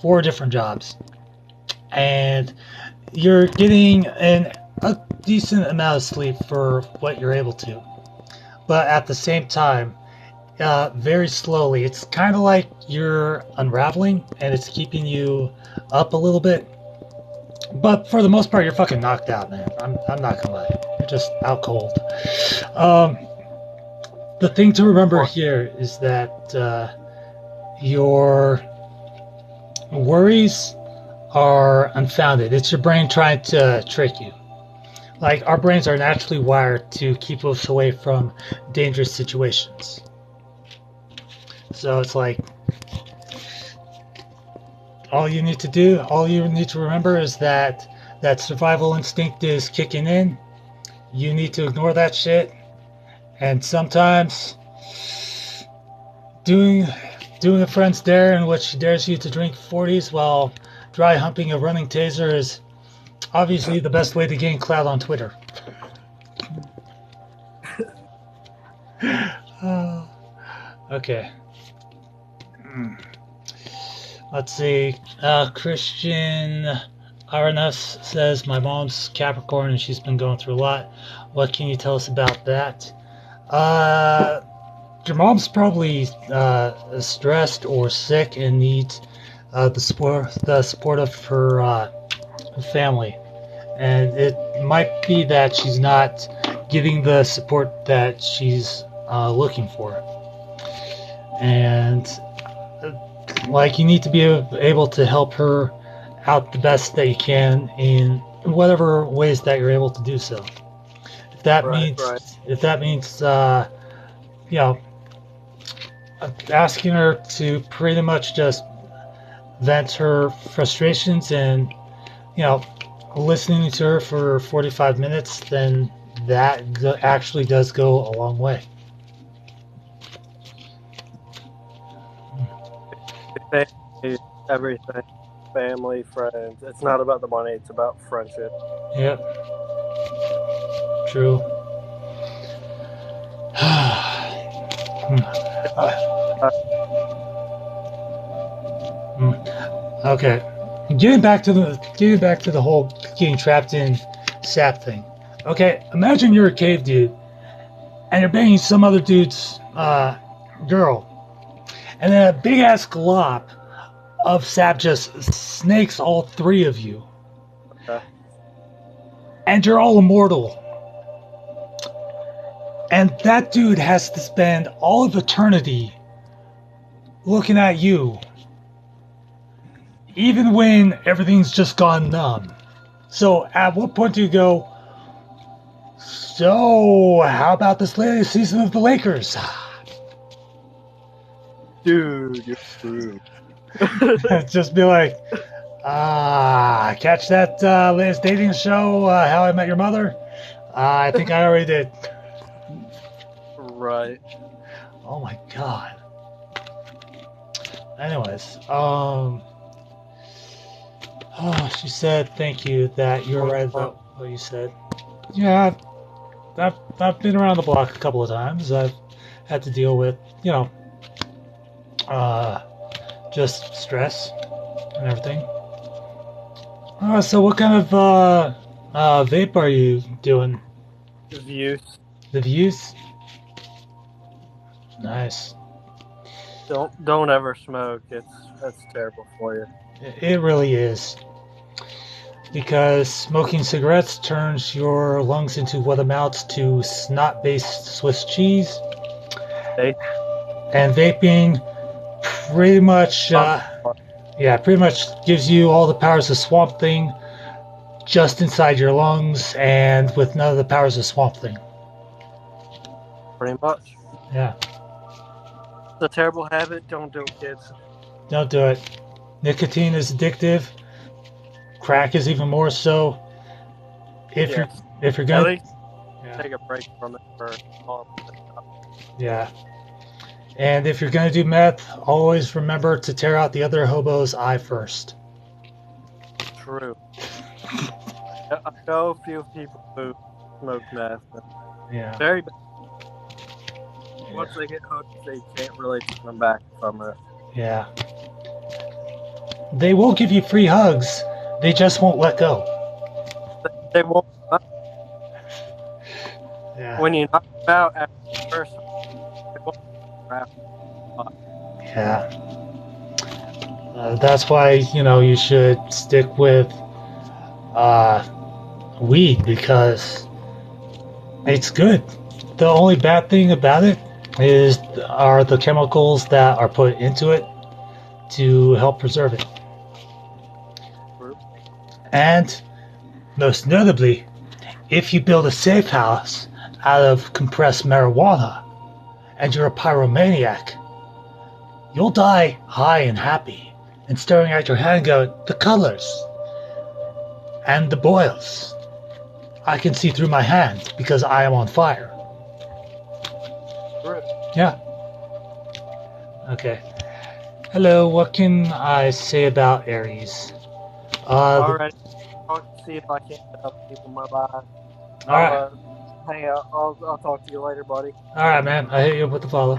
4 different jobs, and you're getting a decent amount of sleep for what you're able to, but at the same time, very slowly, it's kind of like you're unraveling and it's keeping you up a little bit, but for the most part you're fucking knocked out, man. I'm not gonna lie, you're just out cold. The thing to remember here is that your worries are unfounded. It's your brain trying to trick you. Like, our brains are naturally wired to keep us away from dangerous situations. So it's like, all you need to remember is that survival instinct is kicking in. You need to ignore that shit. And sometimes doing a friend's dare in which she dares you to drink 40s while dry humping a running taser is obviously the best way to gain clout on Twitter. Uh, okay. Let's see. Christian Arenas says, my mom's Capricorn and she's been going through a lot. What can you tell us about that? Your mom's probably stressed or sick and needs the support of her family. And it might be that she's not getting the support that she's looking for. And like, you need to be able to help her out the best that you can in whatever ways that you're able to do so. If that
Right,
means,
right.
if that means, you know, asking her to pretty much just vent her frustrations and, listening to her for 45 minutes, then that actually does go a long way.
Family, everything, family, friends. It's not about the money. It's about friendship.
Yep. True. Okay. Getting back to the whole getting trapped in sap thing. Okay, imagine you're a cave dude and you're banging some other dude's girl, and then a big ass glop of sap just snakes all three of you, and you're all immortal. And that dude has to spend all of eternity looking at you, even when everything's just gone numb. So at what point do you go, so how about this latest season of the Lakers?
Dude, you're screwed.
Just be like, catch that latest dating show, How I Met Your Mother? I think I already did.
Right.
Oh my god. Anyways, she said thank you that you're right about what you said. Yeah, I've been around the block a couple of times. I've had to deal with, just stress and everything. So what kind of vape are you doing?
Views.
The Views? Nice.
Don't ever smoke. That's terrible for you.
It really is. Because smoking cigarettes turns your lungs into what amounts to snot-based Swiss cheese.
Hey.
And vaping pretty much, pretty much gives you all the powers of Swamp Thing just inside your lungs and with none of the powers of Swamp Thing.
Pretty much.
Yeah.
It's a terrible habit. Don't do it, kids.
Don't do it. Nicotine is addictive. Crack is even more so. If you're gonna,
at least take a break from it for a long time.
Yeah. And if you're gonna do meth, always remember to tear out the other hobo's eye first.
True. I know a few people who smoke meth.
Yeah.
Very bad. Once they get hooked, they can't really come back from it.
Yeah. They will give you free hugs. They just won't let go.
They won't.
Yeah.
When you knock them out after the first one, they won't wrap.
Yeah. That's why, you should stick with weed, because it's good. The only bad thing about it are the chemicals that are put into it to help preserve it. And most notably, if you build a safe house out of compressed marijuana and you're a pyromaniac, you'll die high and happy and staring at your hand going, the colors and the boils. I can see through my hand because I am on fire.
Right.
Yeah. Okay. Hello, what can I say about Aries?
Alright. I'll see if I can help people in my life.
Alright.
Hey, I'll talk to you later, buddy.
All right, man. I hit you up with the follow.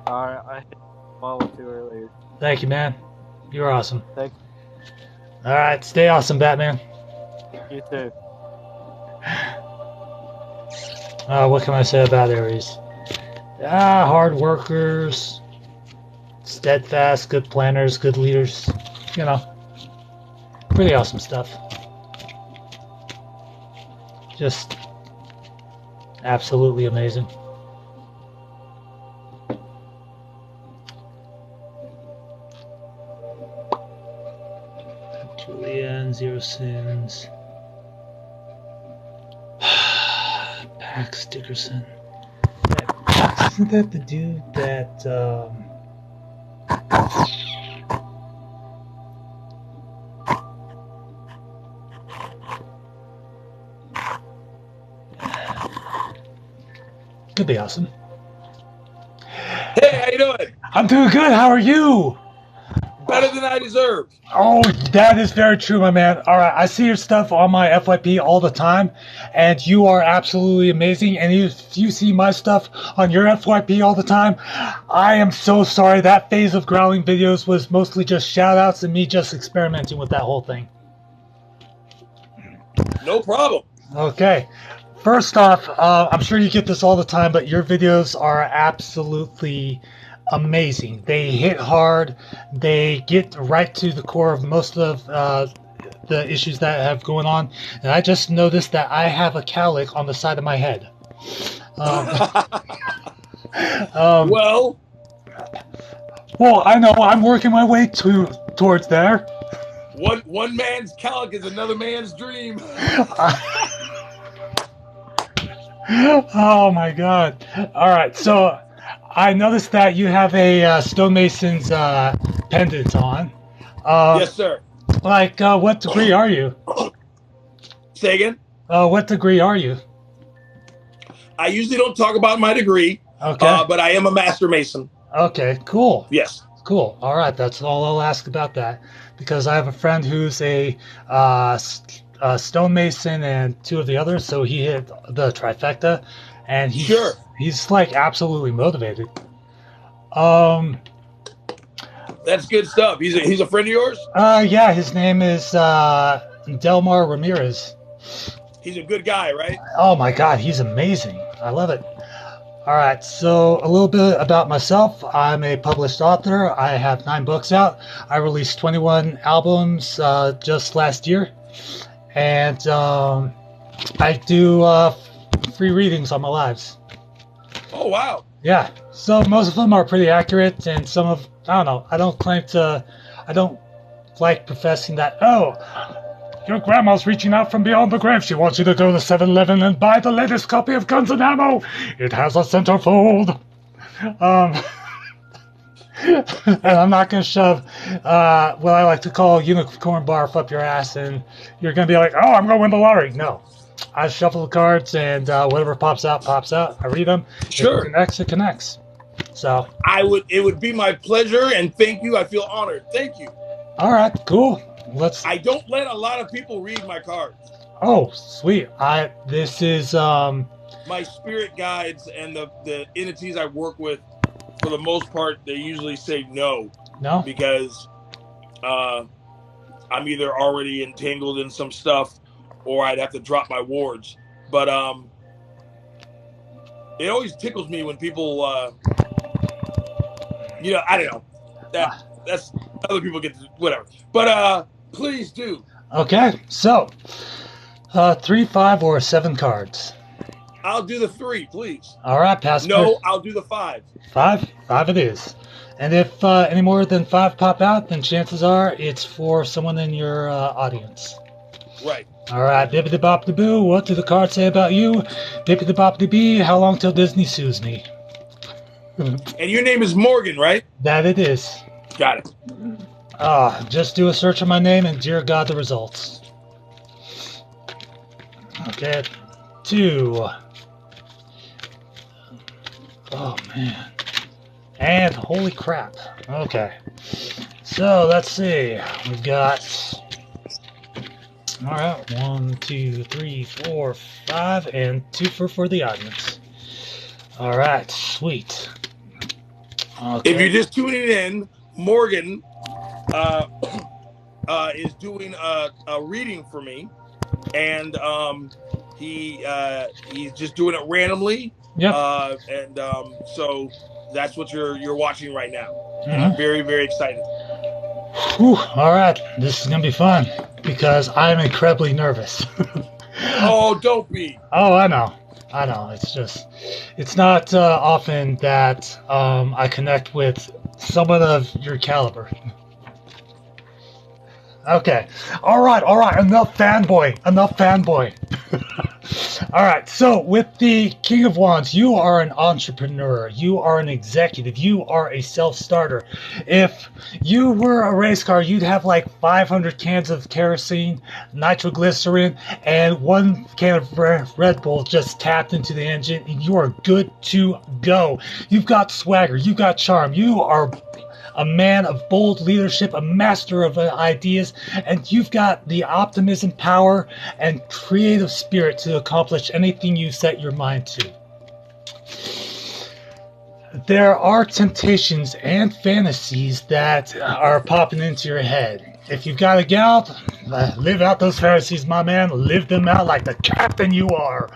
All right, I hit follow too earlier.
Thank you, man. You're awesome.
Thank
All right, stay awesome, Batman.
you too.
What can I say about Aries? Hard workers, steadfast, good planners, good leaders. You know, pretty awesome stuff. Just absolutely amazing. Julian, Zero Sins. Pax Dickerson. Isn't that the dude that could be awesome.
Hey, how you doing?
I'm doing good. How are you?
Better than I deserve.
Oh, that is very true, my man. All right, I see your stuff on my FYP all the time, and you are absolutely amazing. And if you see my stuff on your FYP all the time, I am so sorry. That phase of growling videos was mostly just shout-outs and me just experimenting with that whole thing.
No problem.
Okay. First off, I'm sure you get this all the time, but your videos are absolutely amazing. They hit hard. They get right to the core of most of the issues that have going on. And I just noticed that I have a cowlick on the side of my head.
Well,
I know. I'm working my way towards there.
one man's calic is another man's dream.
Oh my God! All right, so I noticed that you have a stonemason's pendant on.
Yes, sir.
Like, what degree are you?
Say again?
What degree are you?
I usually don't talk about my degree,
Okay.
but I am a master mason.
Okay, cool.
Yes.
Cool. All right, that's all I'll ask about that, because I have a friend who's a stonemason and two of the others, so he hit the trifecta, and he's like absolutely motivated.
That's good stuff. He's a friend of yours?
Yeah, his name is Delmar Ramirez.
He's a good guy, right?
Oh my God, he's amazing. I love it. All right, so a little bit about myself. I'm a published author. I have 9 books out. I released 21 albums just last year. And I do free readings on my lives.
Oh, wow.
Yeah, so most of them are pretty accurate, and some of, I don't know, I don't like professing that, oh, your grandma's reaching out from beyond the grave. She wants you to go to 7-Eleven and buy the latest copy of Guns and Ammo. It has a centerfold. And I'm not going to shove what I like to call unicorn barf up your ass, and you're going to be like, oh, I'm going to win the lottery. No. I shuffle the cards, and whatever pops out, pops out. I read them.
Sure.
If it connects. So.
It would be my pleasure, and thank you. I feel honored. Thank you.
All right, cool.
I don't let a lot of people read my cards.
Oh, sweet. This is
my spirit guides and the entities I work with, for the most part, they usually say no.
No?
Because I'm either already entangled in some stuff, or I'd have to drop my wards. But it always tickles me when people, I don't know. That's other people get to, whatever. But please do.
Okay, so 3, 5, or 7 cards.
I'll do the 3, please.
All right, pass.
No, I'll do the 5.
5 it is. And if any more than 5 pop out, then chances are it's for someone in your audience.
Right.
All right, bippity boppity boo. What do the cards say about you? Bippity boppity bee. How long till Disney sues me?
And your name is Morgan, right?
That it is.
Got it.
Just do a search of my name, and dear God, the results. Okay, 2. Oh man. And holy crap. Okay. So let's see. We've got All right, 1, 2, 3, 4, 5, and 2 for the audience. All right, sweet.
If you're
Okay.
just tuning in, Morgan is doing a reading for me, and he's just doing it randomly,
Yep.
and so that's what you're watching right now, and I'm
Mm-hmm.
very very excited.
Whew, all right, this is gonna be fun because I'm incredibly nervous.
Oh, don't be.
Oh, I know. It's not often that I connect with someone of your caliber. Okay. All right. Enough fanboy. All right. So, with the King of Wands, you are an entrepreneur. You are an executive. You are a self-starter. If you were a race car, you'd have like 500 cans of kerosene, nitroglycerin, and one can of Red Bull just tapped into the engine, and you are good to go. You've got swagger. You've got charm. You are a man of bold leadership, a master of ideas, and you've got the optimism, power, and creative spirit to accomplish anything you set your mind to. There are temptations and fantasies that are popping into your head. If you've got to get out, live out those fantasies, my man. Live them out like the captain you are.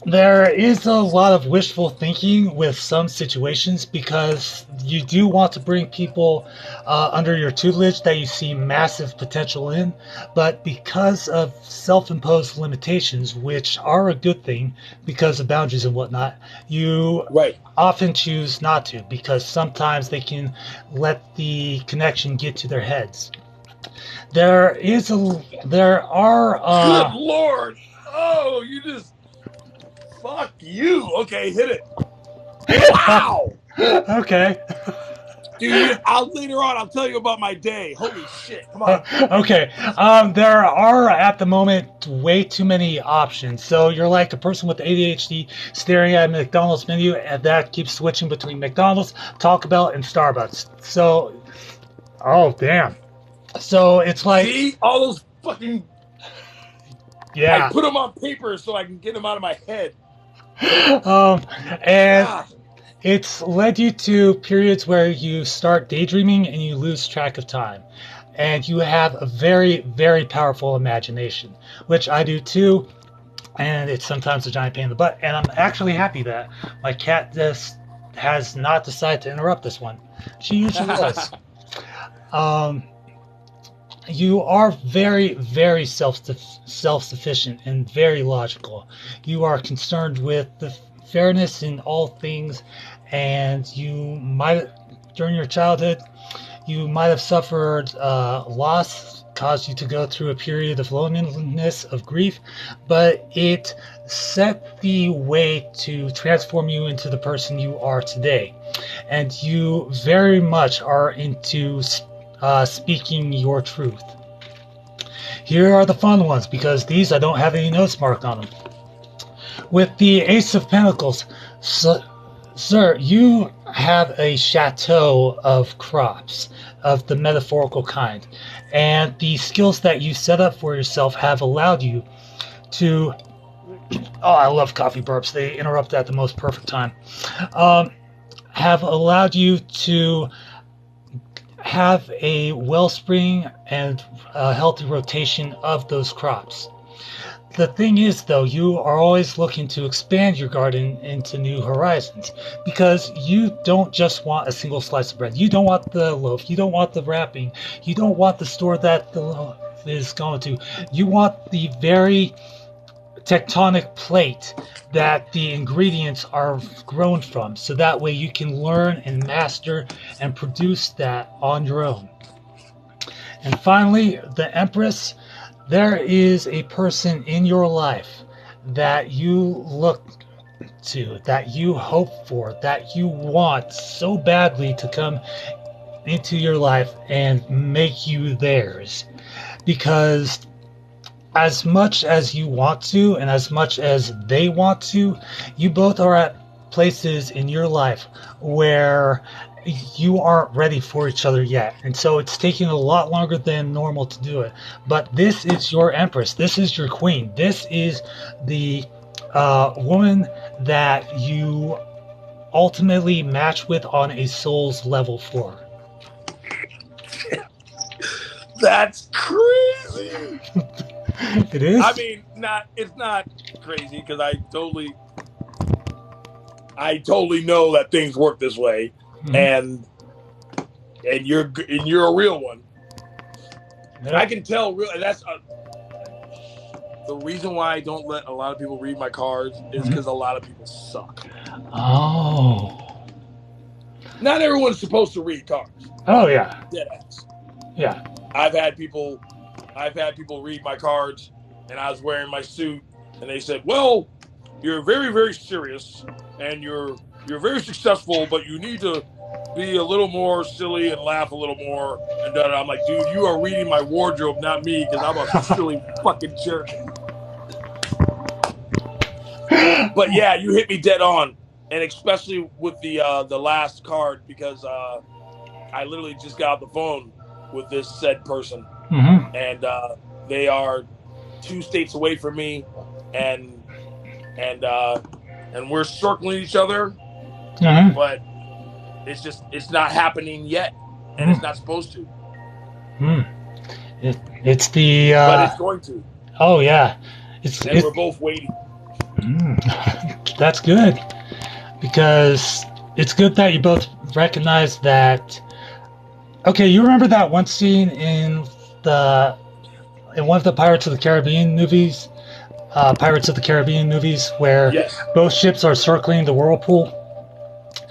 There is a lot of wishful thinking with some situations because you do want to bring people under your tutelage that you see massive potential in, but because of self-imposed limitations, which are a good thing because of boundaries and whatnot, you
Right.
often choose not to because sometimes they can let the connection get to their heads. There are
Good Lord. Oh, you just. Fuck you. Okay, hit it. Wow.
Okay.
Dude, later on, I'll tell you about my day. Holy shit. Come on.
Okay. There are at the moment way too many options. So you're like a person with ADHD staring at a McDonald's menu, and that keeps switching between McDonald's, Taco Bell, and Starbucks. So, oh damn. So it's like,
See? All those fucking.
yeah.
I put them on paper so I can get them out of my head.
And
God.
it's led you to periods where you start daydreaming and you lose track of time. And you have a very, very powerful imagination, which I do too. And it's sometimes a giant pain in the butt. And I'm actually happy that my cat just has not decided to interrupt this one. She usually does. You are very, very self-sufficient and very logical. You are concerned with the fairness in all things, and you might, during your childhood, you might have suffered loss, caused you to go through a period of loneliness, of grief, but it set the way to transform you into the person you are today. And you very much are into speaking your truth. Here are the fun ones, because these I don't have any notes marked on them. With the Ace of Pentacles, sir, you have a chateau of crops of the metaphorical kind, and the skills that you set up for yourself have allowed you to. Oh, I love coffee burps. They interrupt at the most perfect time. Have allowed you to have a wellspring and a healthy rotation of those crops. The thing is, though, you are always looking to expand your garden into new horizons, because you don't just want a single slice of bread. You don't want the loaf. You don't want the wrapping. You don't want the store that the loaf is going to. You want the very tectonic plate that the ingredients are grown from, so that way you can learn and master and produce that on your own. And finally, the Empress. There is a person in your life that you look to, that you hope for, that you want so badly to come into your life and make you theirs. Because as much as you want to and as much as they want to, you both are at places in your life where you aren't ready for each other yet, and so it's taking a lot longer than normal to do it. But this is your empress. This is your queen. This is the woman that you ultimately match with on a soul's level 4.
That's crazy.
It is.
I mean, it's not crazy because I totally know that things work this way,
Mhm.
and you're a real one.
Yep.
I can tell. That's the reason why I don't let a lot of people read my cards is because a lot of people suck.
Oh.
Not everyone's supposed to read cards.
Oh yeah.
Dead ass.
Yeah.
I've had people read my cards, and I was wearing my suit, and they said, "Well, you're very, very serious, and you're very successful, but you need to be a little more silly and laugh a little more." And I'm like, "Dude, you are reading my wardrobe, not me, because I'm a silly fucking jerk." But yeah, you hit me dead on, and especially with the last card because I literally just got off the phone with this said person, and they are 2 states away from me, and we're circling each other, but it's not happening yet, and it's not supposed to.
It's the.
But it's going to.
Oh yeah,
and we're both waiting.
That's good, because it's good that you both recognize that. Okay, you remember that one scene in one of the Pirates of the Caribbean movies, where both ships are circling the whirlpool.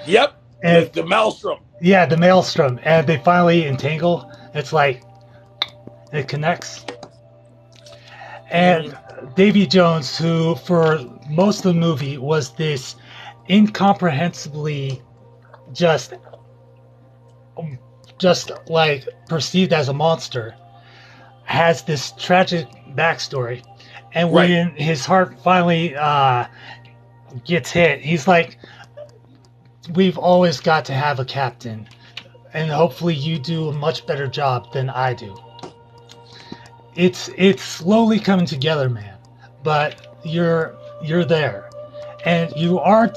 Yep, and the maelstrom.
Yeah, the maelstrom, and they finally entangle. It's like it connects. And Davy Jones, who for most of the movie was this incomprehensibly just like perceived as a monster, has this tragic backstory. And when his heart finally gets hit, he's like, we've always got to have a captain, and hopefully you do a much better job than I do. It's slowly coming together, man, but you're there, and you aren't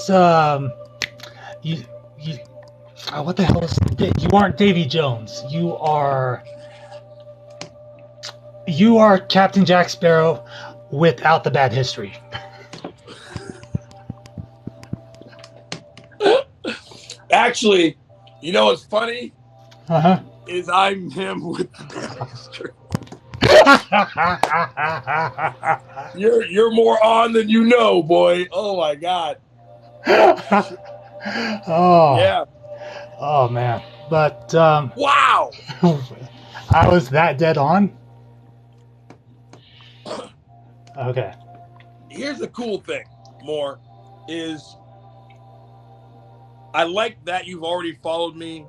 what the hell is you aren't Davy Jones. You are Captain Jack Sparrow without the bad history.
Actually, you know what's funny? Is I'm him with the bad history. You're more on than you know, boy. Oh my god.
Oh
yeah.
Oh man. But
wow.
I was that dead on. Okay.
Here's the cool thing, more is I like that you've already followed me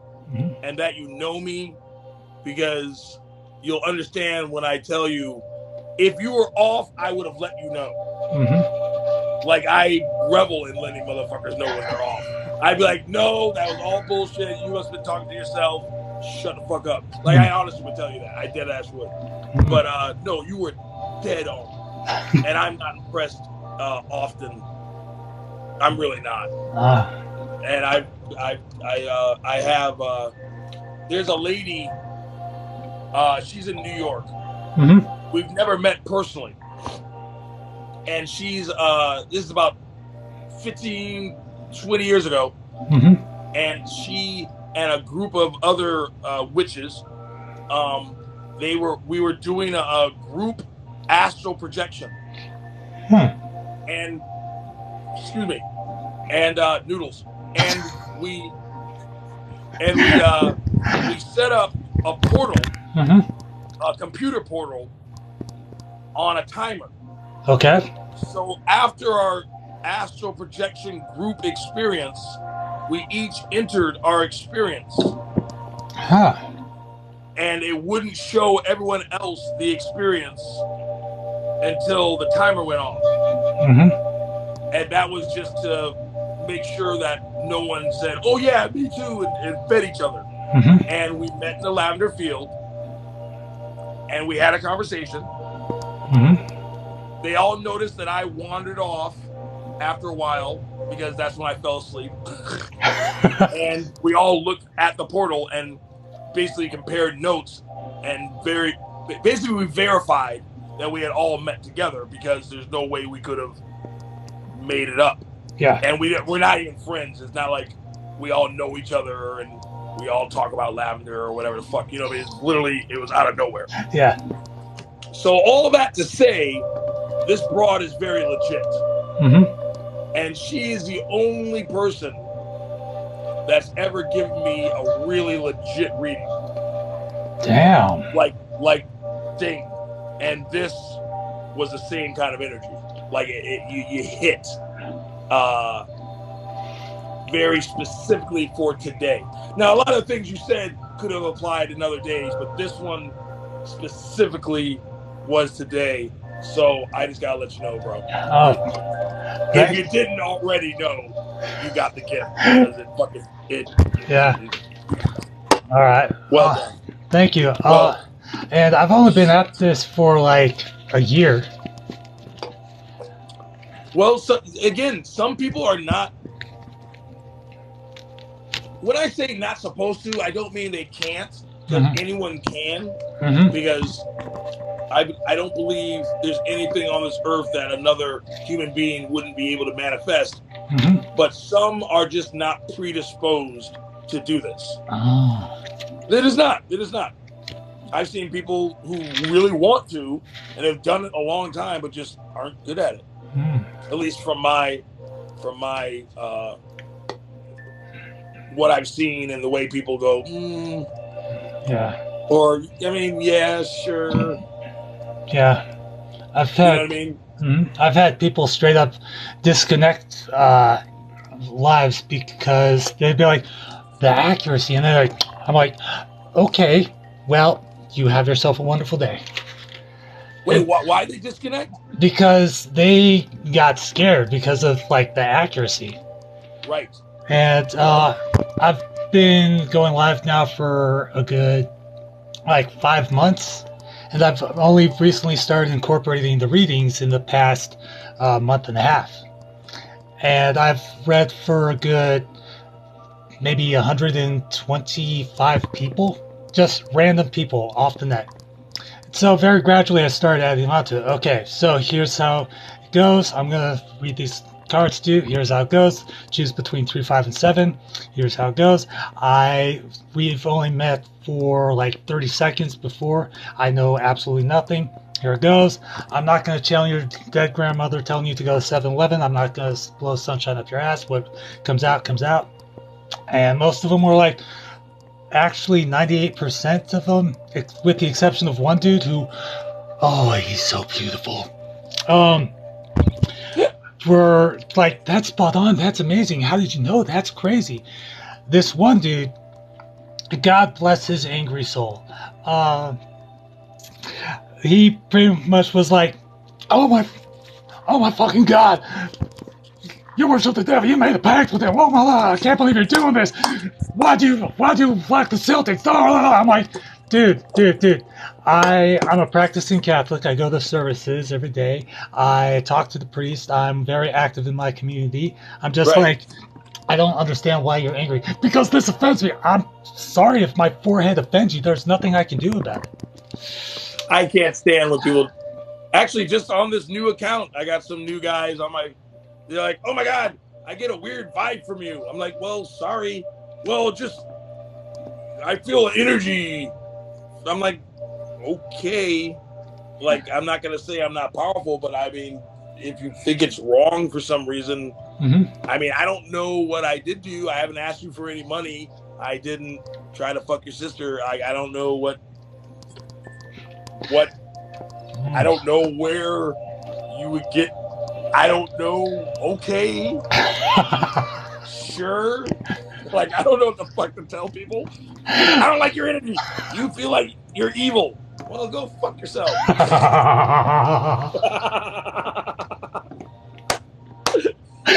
and that you know me, because you'll understand when I tell you, if you were off, I would have let you know. Like, I revel in letting motherfuckers know when they're off. I'd be like, no, that was all bullshit. You must have been talking to yourself. Shut the fuck up. Like, I honestly would tell you that. I dead ass would. But no, you were dead on. And I'm not impressed often. I'm really not. And I have there's a lady, she's in New York. We've never met personally. And she's this is about 15, 20 years ago. And she and a group of other witches, we were doing a group astral projection. And excuse me. And noodles. And we set up a portal, a computer portal, on a timer.
Okay.
So after our astral projection group experience, we each entered our experience. And it wouldn't show everyone else the experience until the timer went off. And that was just to make sure that no one said, "Oh yeah, me too," and fed each other.
Mm-hmm.
And we met in the lavender field, and we had a conversation.
Mm-hmm.
They all noticed that I wandered off after a while because that's when I fell asleep. And we all looked at the portal and basically compared notes, and basically we verified that we had all met together because there's no way we could have made it up.
Yeah.
And we're not even friends. It's not like we all know each other and we all talk about lavender or whatever the fuck. You know, it's literally, it was out of nowhere.
Yeah.
So all of that to say, this broad is very legit.
Mm-hmm.
And she is the only person that's ever given me a really legit reading.
Damn.
Like ding. And this was the same kind of energy. Like you hit very specifically for today. Now, a lot of things you said could have applied in other days, but this one specifically was today. So I just gotta let you know, bro.
Oh.
If you didn't already know, you got the gift because it.
Yeah. All right.
Well done.
Thank you. And I've only been at this for like a year.
Well, so, again, some people are not. When I say not supposed to, I don't mean they can't, because anyone can. Because I don't believe there's anything on this earth that another human being wouldn't be able to manifest. But some are just not predisposed to do this.
Oh.
It is not. It is not. I've seen people who really want to and have done it a long time, but just aren't good at it. At least from my what I've seen and the way people go,
Yeah.
Or I mean, yeah, sure.
Yeah. I've had,
you know what I mean?
I've had people straight up disconnect lives because they'd be like, the accuracy, and they're like, I'm like, okay, well, you have yourself a wonderful day.
Wait, why they disconnect?
Because they got scared because of like the accuracy.
Right.
And I've been going live now for a good like 5 months, and I've only recently started incorporating the readings in the past month and a half. And I've read for a good maybe 125 people, just random people off the net. So very gradually I started adding on to it. Okay, so here's how it goes. I'm going to read these cards to you. Here's how it goes. Choose between 3, 5, and 7. Here's how it goes. We've only met for like 30 seconds before. I know absolutely nothing. Here it goes. I'm not going to channel your dead grandmother telling you to go to 7-Eleven. I'm not going to blow sunshine up your ass. What comes out, comes out. And most of them were like, actually 98% of them, with the exception of one dude who, oh, he's so beautiful, were like, that's spot on, that's amazing, how did you know, that's crazy. This one dude, God bless his angry soul, he pretty much was like, oh my fucking God, you worship the devil, you made a pact with him, oh my God, I can't believe you're doing this. Why'd you like the Celtics? I'm like, dude. I'm a practicing Catholic. I go to services every day. I talk to the priest. I'm very active in my community. I'm just like, I don't understand why you're angry. Because this offends me. I'm sorry if my forehead offends you. There's nothing I can do about it.
I can't stand when people. Actually, just on this new account, I got some new guys on my. They're like, oh my God, I get a weird vibe from you. I'm like, well, sorry. Well, just, I feel energy. I'm like, okay. Like, I'm not going to say I'm not powerful, but I mean, if you think it's wrong for some reason, I mean, I don't know what I did to you. I haven't asked you for any money. I didn't try to fuck your sister. I don't know what, I don't know where you would get, I don't know. Okay. Sure. Like, I don't know what the fuck to tell people. I don't like your energy. You feel like you're evil. Well, go fuck yourself.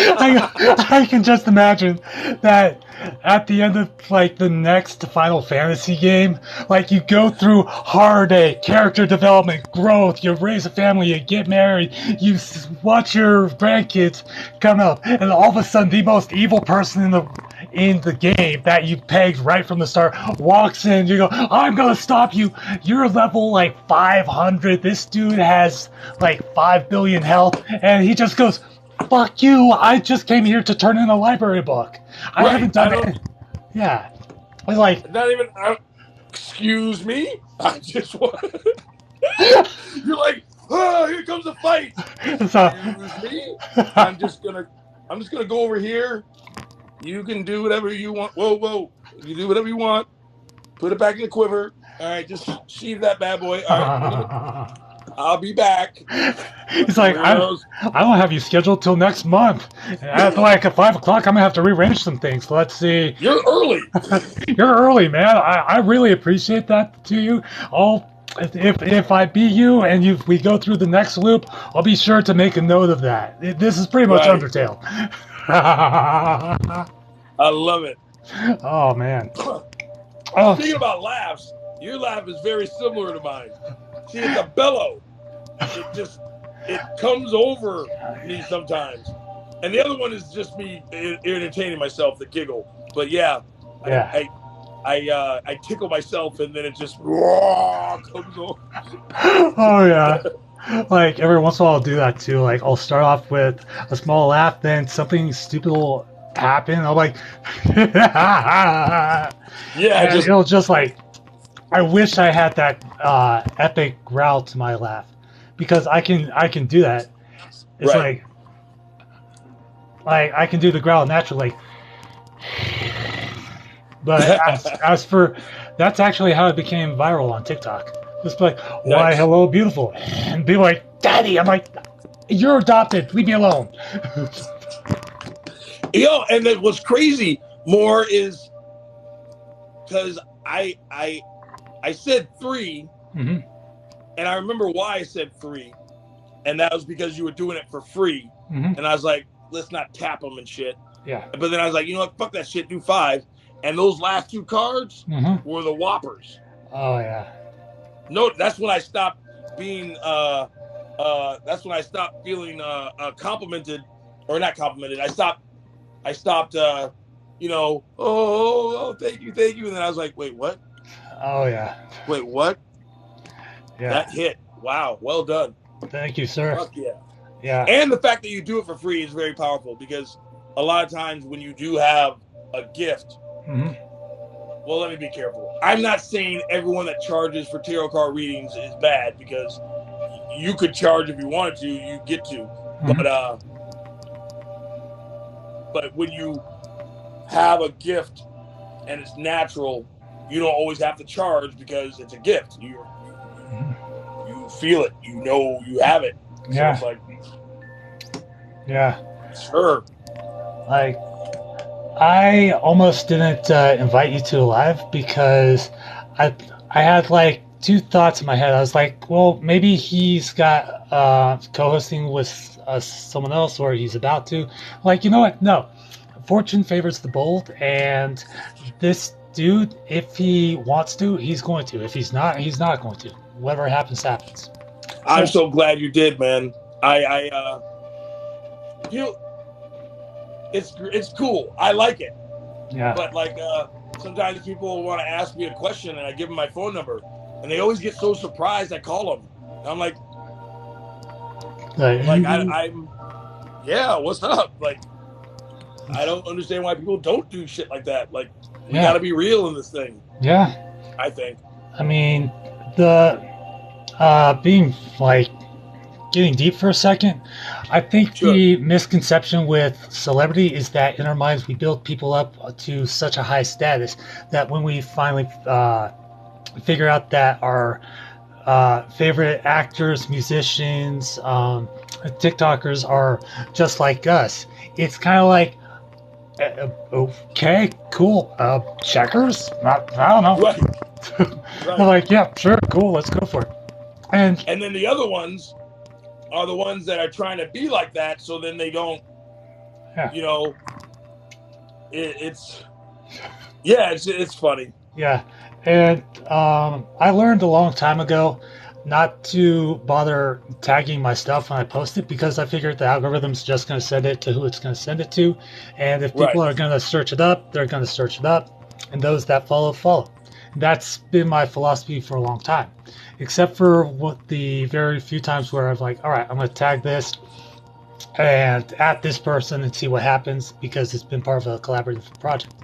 I can just imagine that at the end of like the next Final Fantasy game, like you go through heartache, character development, growth, you raise a family, you get married, you watch your grandkids come up, and all of a sudden the most evil person in the game that you pegged right from the start walks in. You go, I'm gonna stop you. You're level like 500. This dude has like 5 billion health, and he just goes, fuck you. I just came here to turn in a library book. I haven't done it. Yeah. I was like,
not even. Excuse me. I just want. You're like, oh, here comes a fight.
so,
Excuse me. I'm just gonna go over here. You can do whatever you want. Whoa. You do whatever you want. Put it back in the quiver. All right, just sheathe that bad boy. All right, I'll be back.
He's like, I don't have you scheduled till next month. At like at 5 o'clock, I'm gonna have to rearrange some things. Let's see.
You're early.
You're early, man. I really appreciate that to you. If I beat you and we go through the next loop, I'll be sure to make a note of that. This is pretty much Undertale.
I love it.
Oh man.
Speaking about laughs, your laugh is very similar to mine. See, it's a bellow. It comes over me sometimes. And the other one is just me entertaining myself, the giggle. But yeah. I tickle myself and then it just comes over.
Oh yeah. Like every once in a while I'll do that too. Like I'll start off with a small laugh, then something stupid will happen. I'm like yeah, it'll just like, I wish I had that epic growl to my laugh, because I can do that. It's like I can do the growl naturally. But as for, that's actually how it became viral on TikTok. Just like, why, hello, beautiful, and be like, Daddy. I'm like, you're adopted. Leave me alone.
And then what's crazy more is because I said 3, and I remember why I said 3, and that was because you were doing it for free, and I was like, let's not tap them and shit.
Yeah.
But then I was like, you know what? Fuck that shit. Do 5. And those last 2 cards were the Whoppers.
Oh yeah.
No, that's when I stopped being. That's when I stopped feeling complimented, or not complimented. I stopped. Oh, thank you. And then I was like, wait, what?
Oh yeah.
Wait, what?
Yeah.
That hit. Wow. Well done.
Thank you, sir.
Fuck yeah.
Yeah.
And the fact that you do it for free is very powerful, because a lot of times when you do have a gift. Well, let me be careful. I'm not saying everyone that charges for tarot card readings is bad, because you could charge if you wanted to. You get to, but when you have a gift and it's natural, you don't always have to charge because it's a gift. You feel it. You know you have it. So
yeah.
It's like,
yeah.
Sure.
Like, I almost didn't invite you to a live because I had like 2 thoughts in my head. I was like, well, maybe he's got co-hosting with someone else, or he's about to. Like, you know what? No. Fortune favors the bold, and this dude, if he wants to, he's going to. If he's not, he's not going to. Whatever happens, happens.
I'm so glad you did, man. It's cool. I like it.
Yeah.
But like sometimes people want to ask me a question and I give them my phone number, and they always get so surprised I call them. And I'm like I'm yeah, what's up? Like, I don't understand why people don't do shit like that. Like, we gotta be real in this thing.
Yeah.
I think.
I mean, the being like getting deep for a second, I think the misconception with celebrity is that in our minds we build people up to such a high status that when we finally figure out that our favorite actors, musicians, TikTokers are just like us, it's kind of like, okay, cool, checkers? I don't know.
Right.
I'm like, yeah, sure, cool, let's go for it. And
then the other ones are the ones that are trying to be like that, so then they don't
Yeah.
You know, it's funny.
Yeah, and I learned a long time ago not to bother tagging my stuff when I post it because I figured the algorithm's just going to send it to who it's going to send it to, and if people
Right.
are going to search it up, they're going to search it up, and those that follow follow. That's been my philosophy for a long time, except for the very few times where I'm like, all right, I'm going to tag this and at this person and see what happens because it's been part of a collaborative project.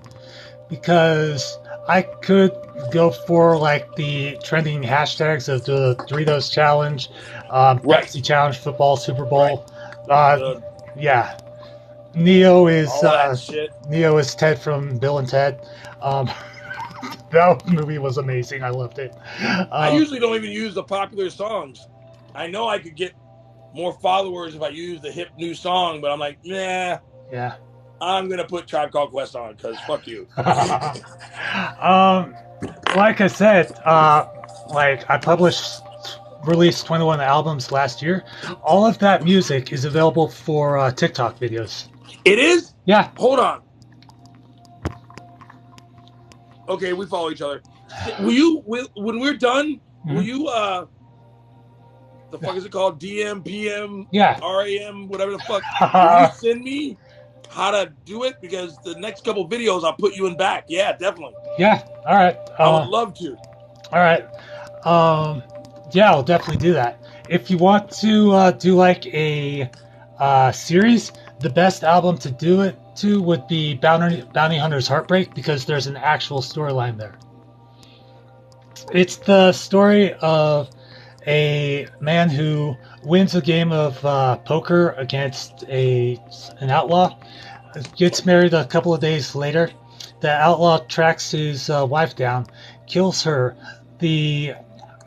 Because I could go for like the trending hashtags of the Doritos challenge,
Right.
Pepsi challenge, football, Super Bowl.
The-
Yeah, Neo is
all that shit.
Neo is Ted from Bill and Ted. Um, that movie was amazing. I loved it.
I usually don't even use the popular songs. I know I could get more followers if I use the hip new song, but I'm like, nah,
Yeah.
I'm gonna put Tribe Called Quest on because fuck you.
Like I said, like I released 21 albums last year. All of that music is available for TikTok videos.
It is?
Yeah.
Hold on. Okay, we follow each other. When we're done, will you the fuck is it called? DM, PM,
Yeah.
RAM, whatever the fuck. Will you send me how to do it? Because the next couple videos I'll put you in back. Yeah, definitely.
Yeah. All right.
I would love to.
All right. Yeah, I'll definitely do that. If you want to do like a series, the best album to do it to would be Bounty Hunter's Heartbreak because there's an actual storyline there. It's the story of a man who wins a game of poker against an outlaw, gets married a couple of days later. The outlaw tracks his wife down, kills her. The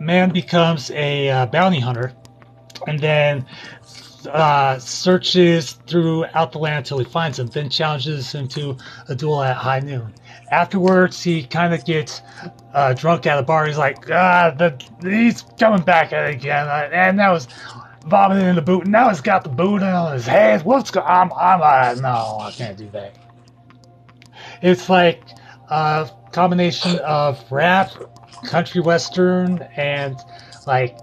man becomes a bounty hunter, and then searches throughout the land until he finds him, then challenges him to a duel at high noon. Afterwards, he kind of gets drunk at a bar. He's like, he's coming back at it again. And that was vomiting in the boot. And now he's got the boot on his head. What's going on? No, I can't do that. It's like a combination of rap, country western, and like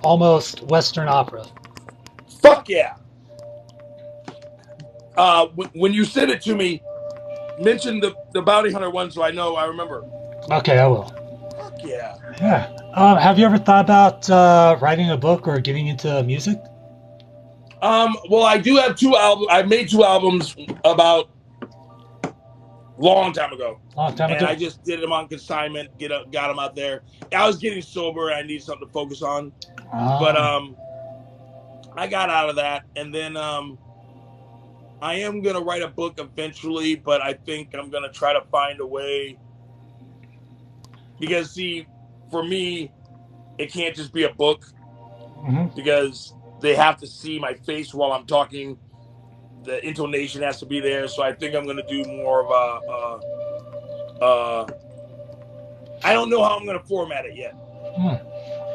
almost western opera.
Fuck yeah. When you send it to me, mention the bounty hunter one so I know I remember.
Okay, I will.
Fuck yeah.
Yeah. Have you ever thought about writing a book or getting into music?
Well, I do have 2 albums. I made 2 albums about long time ago. And I just did them on consignment, got them out there. I was getting sober. I needed something to focus on. But I got out of that. And then I am going to write a book eventually, but I think I'm going to try to find a way. Because, see, for me, it can't just be a book.
Mm-hmm.
Because they have to see my face while I'm talking. The intonation has to be there. So I think I'm going to do more of I don't know how I'm going to format it yet.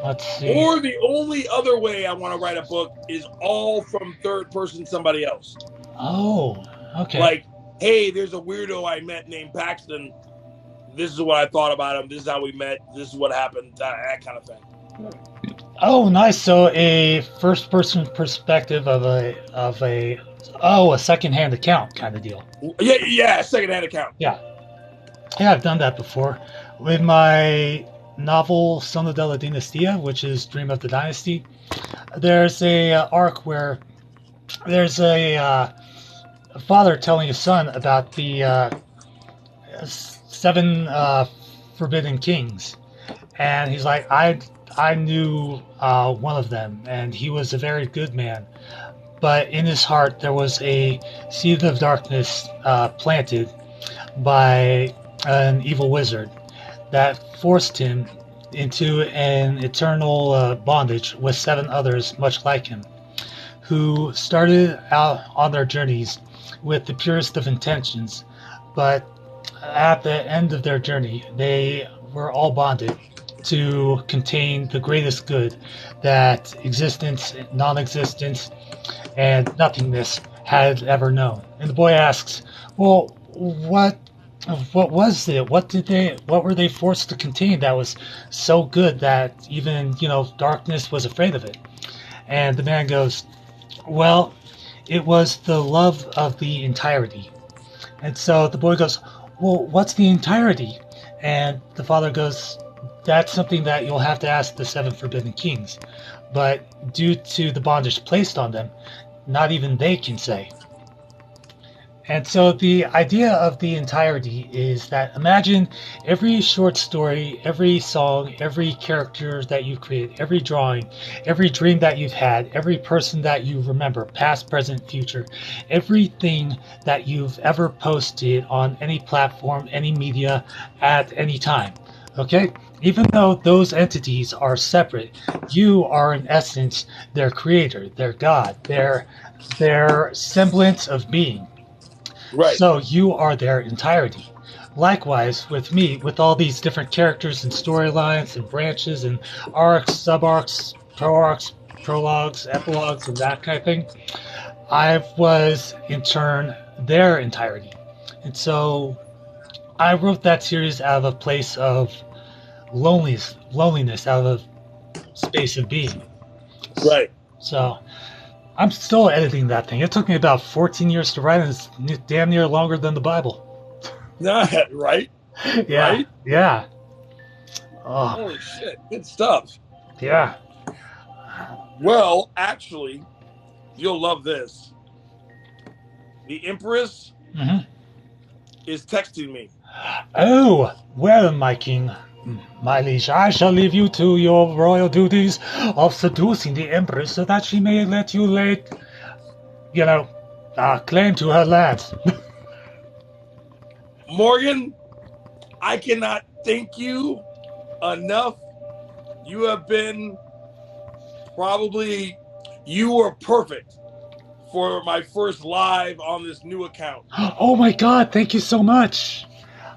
Let's see.
Or the only other way I want to write a book is all from third person somebody else.
Oh, okay.
Like, hey, there's a weirdo I met named Paxton. This is what I thought about him. This is how we met. This is what happened. That kind of thing.
Oh, nice. So a first person perspective of a secondhand account kind of deal.
Yeah, secondhand account.
Yeah, I've done that before with my novel Sono della Dinastia, which is Dream of the Dynasty. There's a arc where there's a father telling his son about the 7 forbidden kings, and he's like, I knew one of them, and he was a very good man, but in his heart there was a seed of darkness planted by an evil wizard that forced him into an eternal bondage with 7 others much like him, who started out on their journeys with the purest of intentions, but at the end of their journey they were all bonded to contain the greatest good that existence, non-existence, and nothingness had ever known. And the boy asks, "Well, what was it? What were they forced to contain that was so good that even, darkness was afraid of it?" And the man goes, "Well, it was the love of the entirety." And so the boy goes, "Well, what's the entirety?" And the father goes, "That's something that you'll have to ask the seven forbidden kings. But due to the bondage placed on them, not even they can say." And so the idea of the entirety is that imagine every short story, every song, every character that you create, every drawing, every dream that you've had, every person that you remember, past, present, future, everything that you've ever posted on any platform, any media, at any time. Okay? Even though those entities are separate, you are in essence their creator, their God, their semblance of being.
Right.
So you are their entirety. Likewise, with me, with all these different characters and storylines and branches and arcs, sub-arcs, pro-arcs, prologues, epilogues, and that kind of thing, I was, in turn, their entirety. And so I wrote that series out of a place of loneliness, out of a space of being.
Right.
So I'm still editing that thing. It took me about 14 years to write, and it's damn near longer than the Bible.
Right?
Yeah.
Right?
Yeah. Oh,
Holy shit. Good stuff.
yeah.
Well, actually, you'll love this. The Empress
hmm
is texting me.
Oh, well, my king, my liege, I shall leave you to your royal duties of seducing the Empress so that she may let you lay, claim to her lands.
Morgan, I cannot thank you enough. You have been you were perfect for my first live on this new account.
Oh my God! Thank you so much.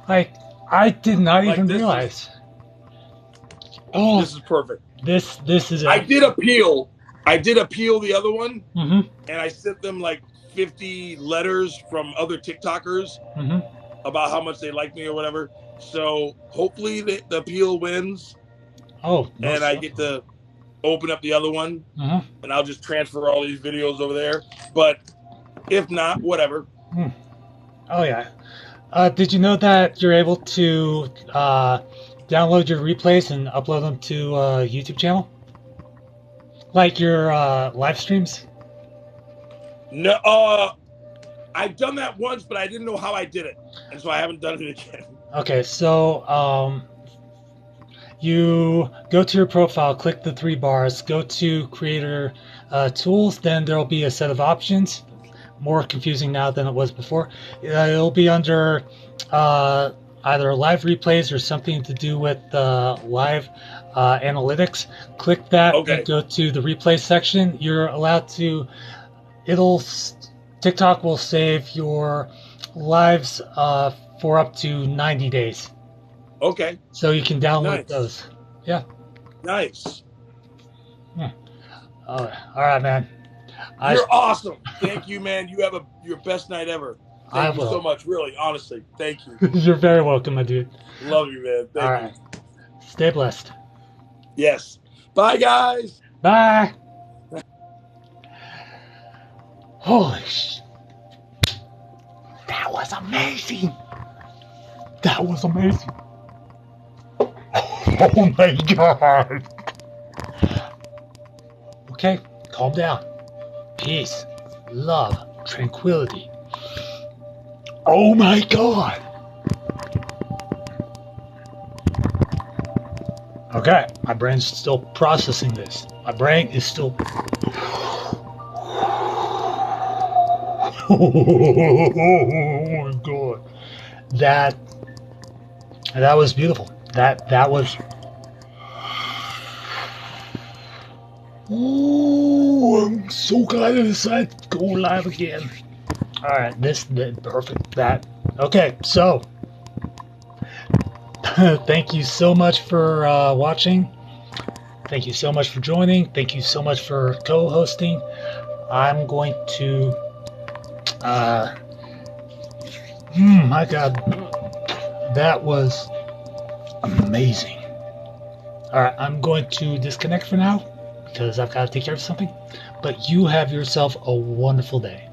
I did not even realize.
This is perfect.
This is.
I did appeal the other one,
Mm-hmm.
and I sent them like 50 letters from other TikTokers
Mm-hmm.
about how much they like me or whatever. So hopefully the appeal wins.
Oh,
and I get to open up the other one, and I'll just transfer all these videos over there. But if not, whatever.
Oh yeah. Did you know that you're able to download your replays and upload them to a YouTube channel, like your live streams?
No, I've done that once, but I didn't know how I did it, and so I haven't done it again.
Okay, so you go to your profile, click the three bars, go to Creator Tools, then there'll be a set of options. More confusing now than it was before. It'll be under either live replays or something to do with live analytics. Click that and go to the replay section. You're allowed to. TikTok will save your lives for up to 90 days.
Okay.
So you can download those. Yeah.
Nice.
Yeah. All right, man.
You're awesome. Thank you, man. You have your best night ever. Thank you so much. Really, honestly. Thank you.
You're very welcome, my dude.
Love you, man. Thank you.
Stay blessed.
Yes. Bye, guys.
Bye. Holy shit. That was amazing. That was amazing. Oh my God. Okay, calm down. Peace, love, tranquility. Oh my God. Okay, my brain's still processing this. My brain is still. Oh my God. That was beautiful. That was. Oh, I'm so glad I decided to go live again. All right, this perfect. Okay. So, thank you so much for watching. Thank you so much for joining. Thank you so much for co-hosting. I'm going to My God, that was amazing. All right, I'm going to disconnect for now because I've got to take care of something. But you have yourself a wonderful day.